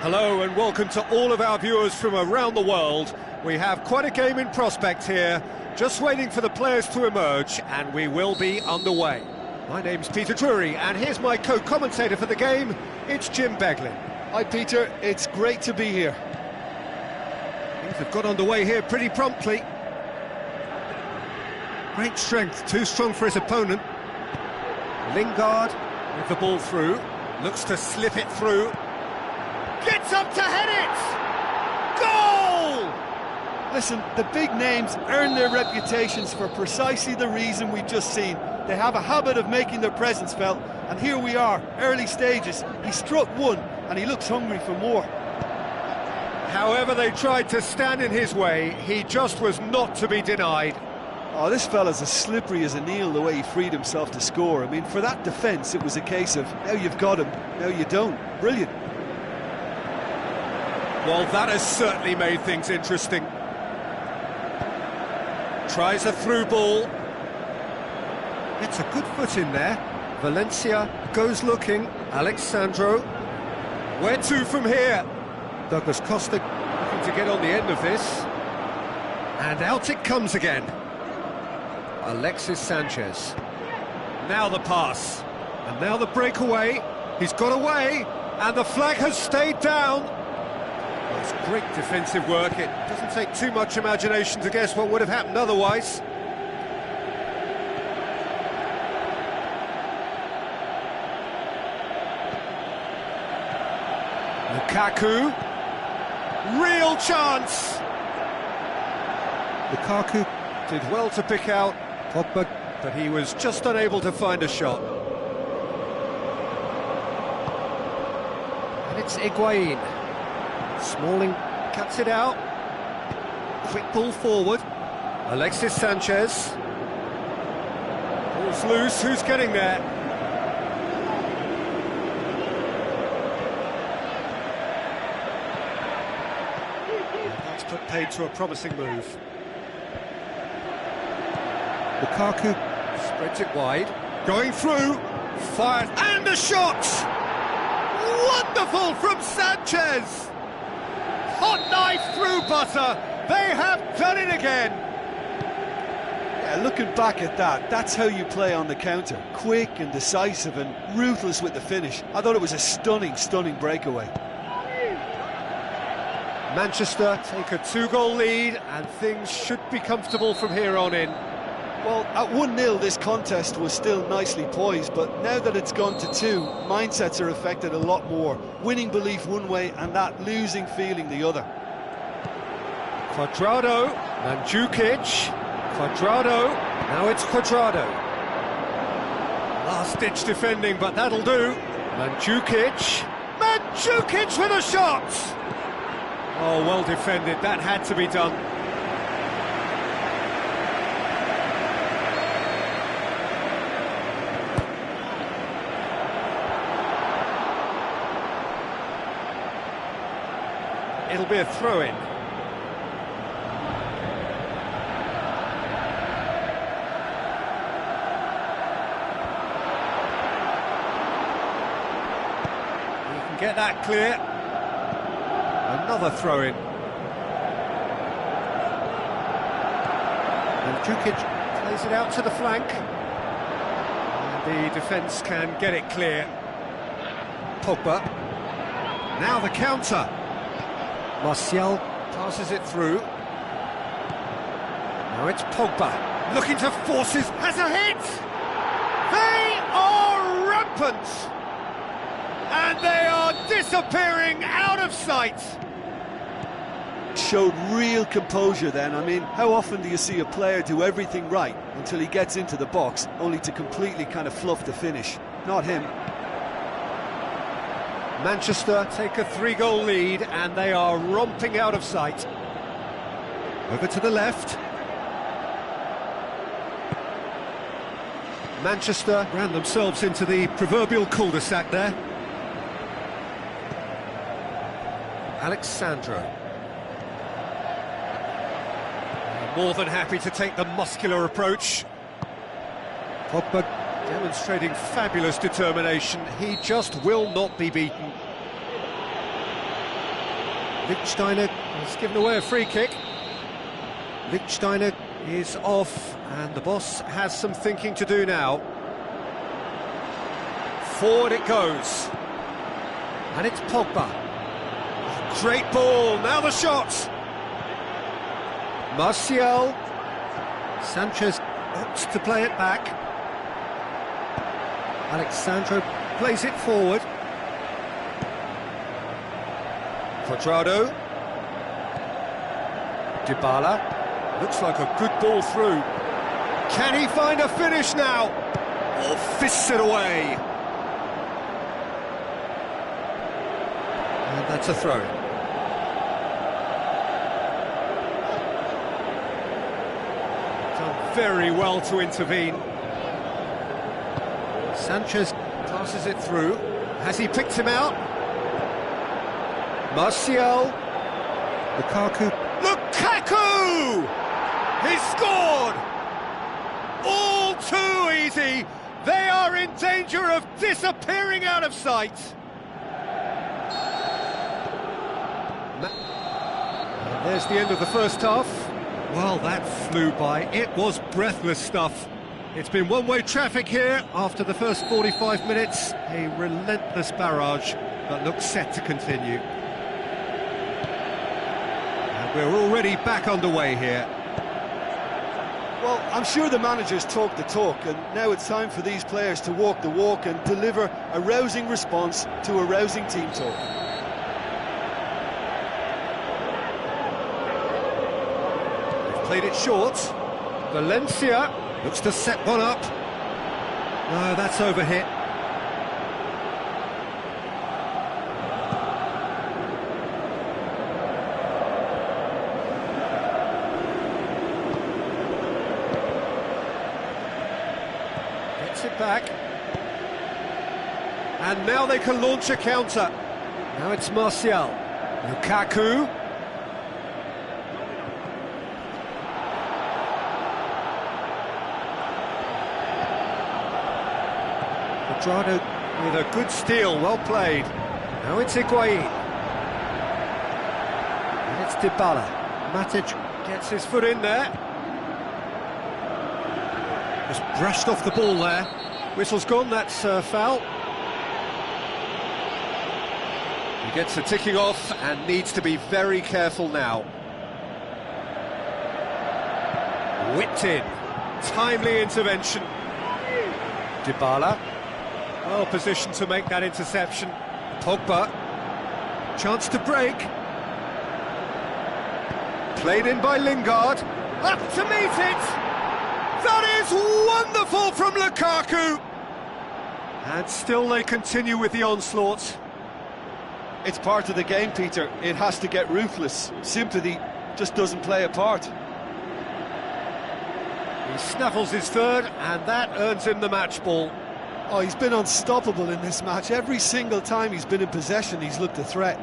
Hello and welcome to all of our viewers from around the world. We have quite a game in prospect here, just waiting for the players to emerge, and we will be underway. My name's Peter Drury, and here's my co-commentator for the game, it's Jim Beglin. Hi Peter, it's great to be here. Things have got underway here pretty promptly. Great strength, too strong for his opponent. Lingard with the ball through, looks to slip it through. Gets up to head it! Goal! Listen, the big names earn their reputations for precisely the reason we've just seen. They have a habit of making their presence felt, and here we are, early stages. He struck one, and he looks hungry for more. However they tried to stand in his way, he just was not to be denied. Oh, this fella's as slippery as an eel the way he freed himself to score. I mean, for that defence, it was a case of, now you've got him, now you don't. Brilliant. Well, that has certainly made things interesting. Tries a through ball. It's a good foot in there. Valencia goes looking. Alexandro. Where to from here? Douglas Costa looking to get on the end of this. And out it comes again. Alexis Sanchez. Now the pass. And now the breakaway. He's got away. And the flag has stayed down. Well, it's great defensive work. It doesn't take too much imagination to guess what would have happened otherwise. Lukaku, real chance! Lukaku did well to pick out Pogba, but he was just unable to find a shot. And it's Higuain. Smalling cuts it out. Quick ball forward. Alexis Sanchez. Ball's loose, who's getting there? That's put paid to a promising move. Lukaku spreads it wide. Going through. Fired. And a shot! Wonderful from Sanchez! Hot knife through butter. They have done it again. Yeah, looking back at that, that's how you play on the counter. Quick and decisive and ruthless with the finish. I thought it was a stunning, stunning breakaway. Manchester take a 2-goal lead and things should be comfortable from here on in. Well, at 1-0 this contest was still nicely poised, but now that it's gone to 2, mindsets are affected a lot more. Winning belief one way and that losing feeling the other. Cuadrado, Mandzukic, Cuadrado, now it's Cuadrado. Last-ditch defending, but that'll do. Mandzukic with a shot! Oh, well defended, that had to be done. It'll be a throw-in. You can get that clear. Another throw-in. And Mandzukic plays it out to the flank. And the defence can get it clear. Pogba. Now the counter. Martial passes it through. Now it's Pogba, looking to force his... has a hit! They are rampant! And they are disappearing out of sight! Showed real composure then. I mean, how often do you see a player do everything right until he gets into the box, only to completely kind of fluff the finish? Not him. Manchester take a 3-goal lead and they are romping out of sight. Over to the left. Manchester ran themselves into the proverbial cul-de-sac there. Alexandro. More than happy to take the muscular approach. Pogba demonstrating fabulous determination. He just will not be beaten. Lichtsteiner has given away a free kick. Lichtsteiner is off, and the boss has some thinking to do now. Forward it goes. And it's Pogba. Great ball, now the shot. Martial. Sanchez opts to play it back. Alexandro plays it forward. Quadrado. Dybala. Looks like a good ball through. Can he find a finish now? Or fists it away? And that's a throw. Done very well to intervene. Sanchez passes it through. Has he picked him out? Martial. Lukaku. Lukaku! He's scored! All too easy. They are in danger of disappearing out of sight. And there's the end of the first half. Well, that flew by. It was breathless stuff. It's been one-way traffic here after the first 45 minutes. A relentless barrage that looks set to continue. And we're already back underway here. Well, I'm sure the managers talk the talk, and now it's time for these players to walk the walk and deliver a rousing response to a rousing team talk. They've played it short. Valencia looks to set one up. No, that's overhit. It back, and now they can launch a counter. Now it's Martial. Lukaku. Quadrado with a good steal, well played. Now it's Higuain. And it's Dybala. Matic gets his foot in there. Just brushed off the ball there. Whistle's gone, that's foul. He gets the ticking off and needs to be very careful now. Whipped in. Timely intervention. Dybala. Well positioned to make that interception. Pogba. Chance to break. Played in by Lingard. Up to meet it! That is wonderful from Lukaku! And still they continue with the onslaught. It's part of the game, Peter. It has to get ruthless. Sympathy just doesn't play a part. He snaffles his third, and that earns him the match ball. Oh, he's been unstoppable in this match. Every single time he's been in possession, he's looked a threat.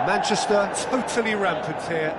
Manchester totally rampant here.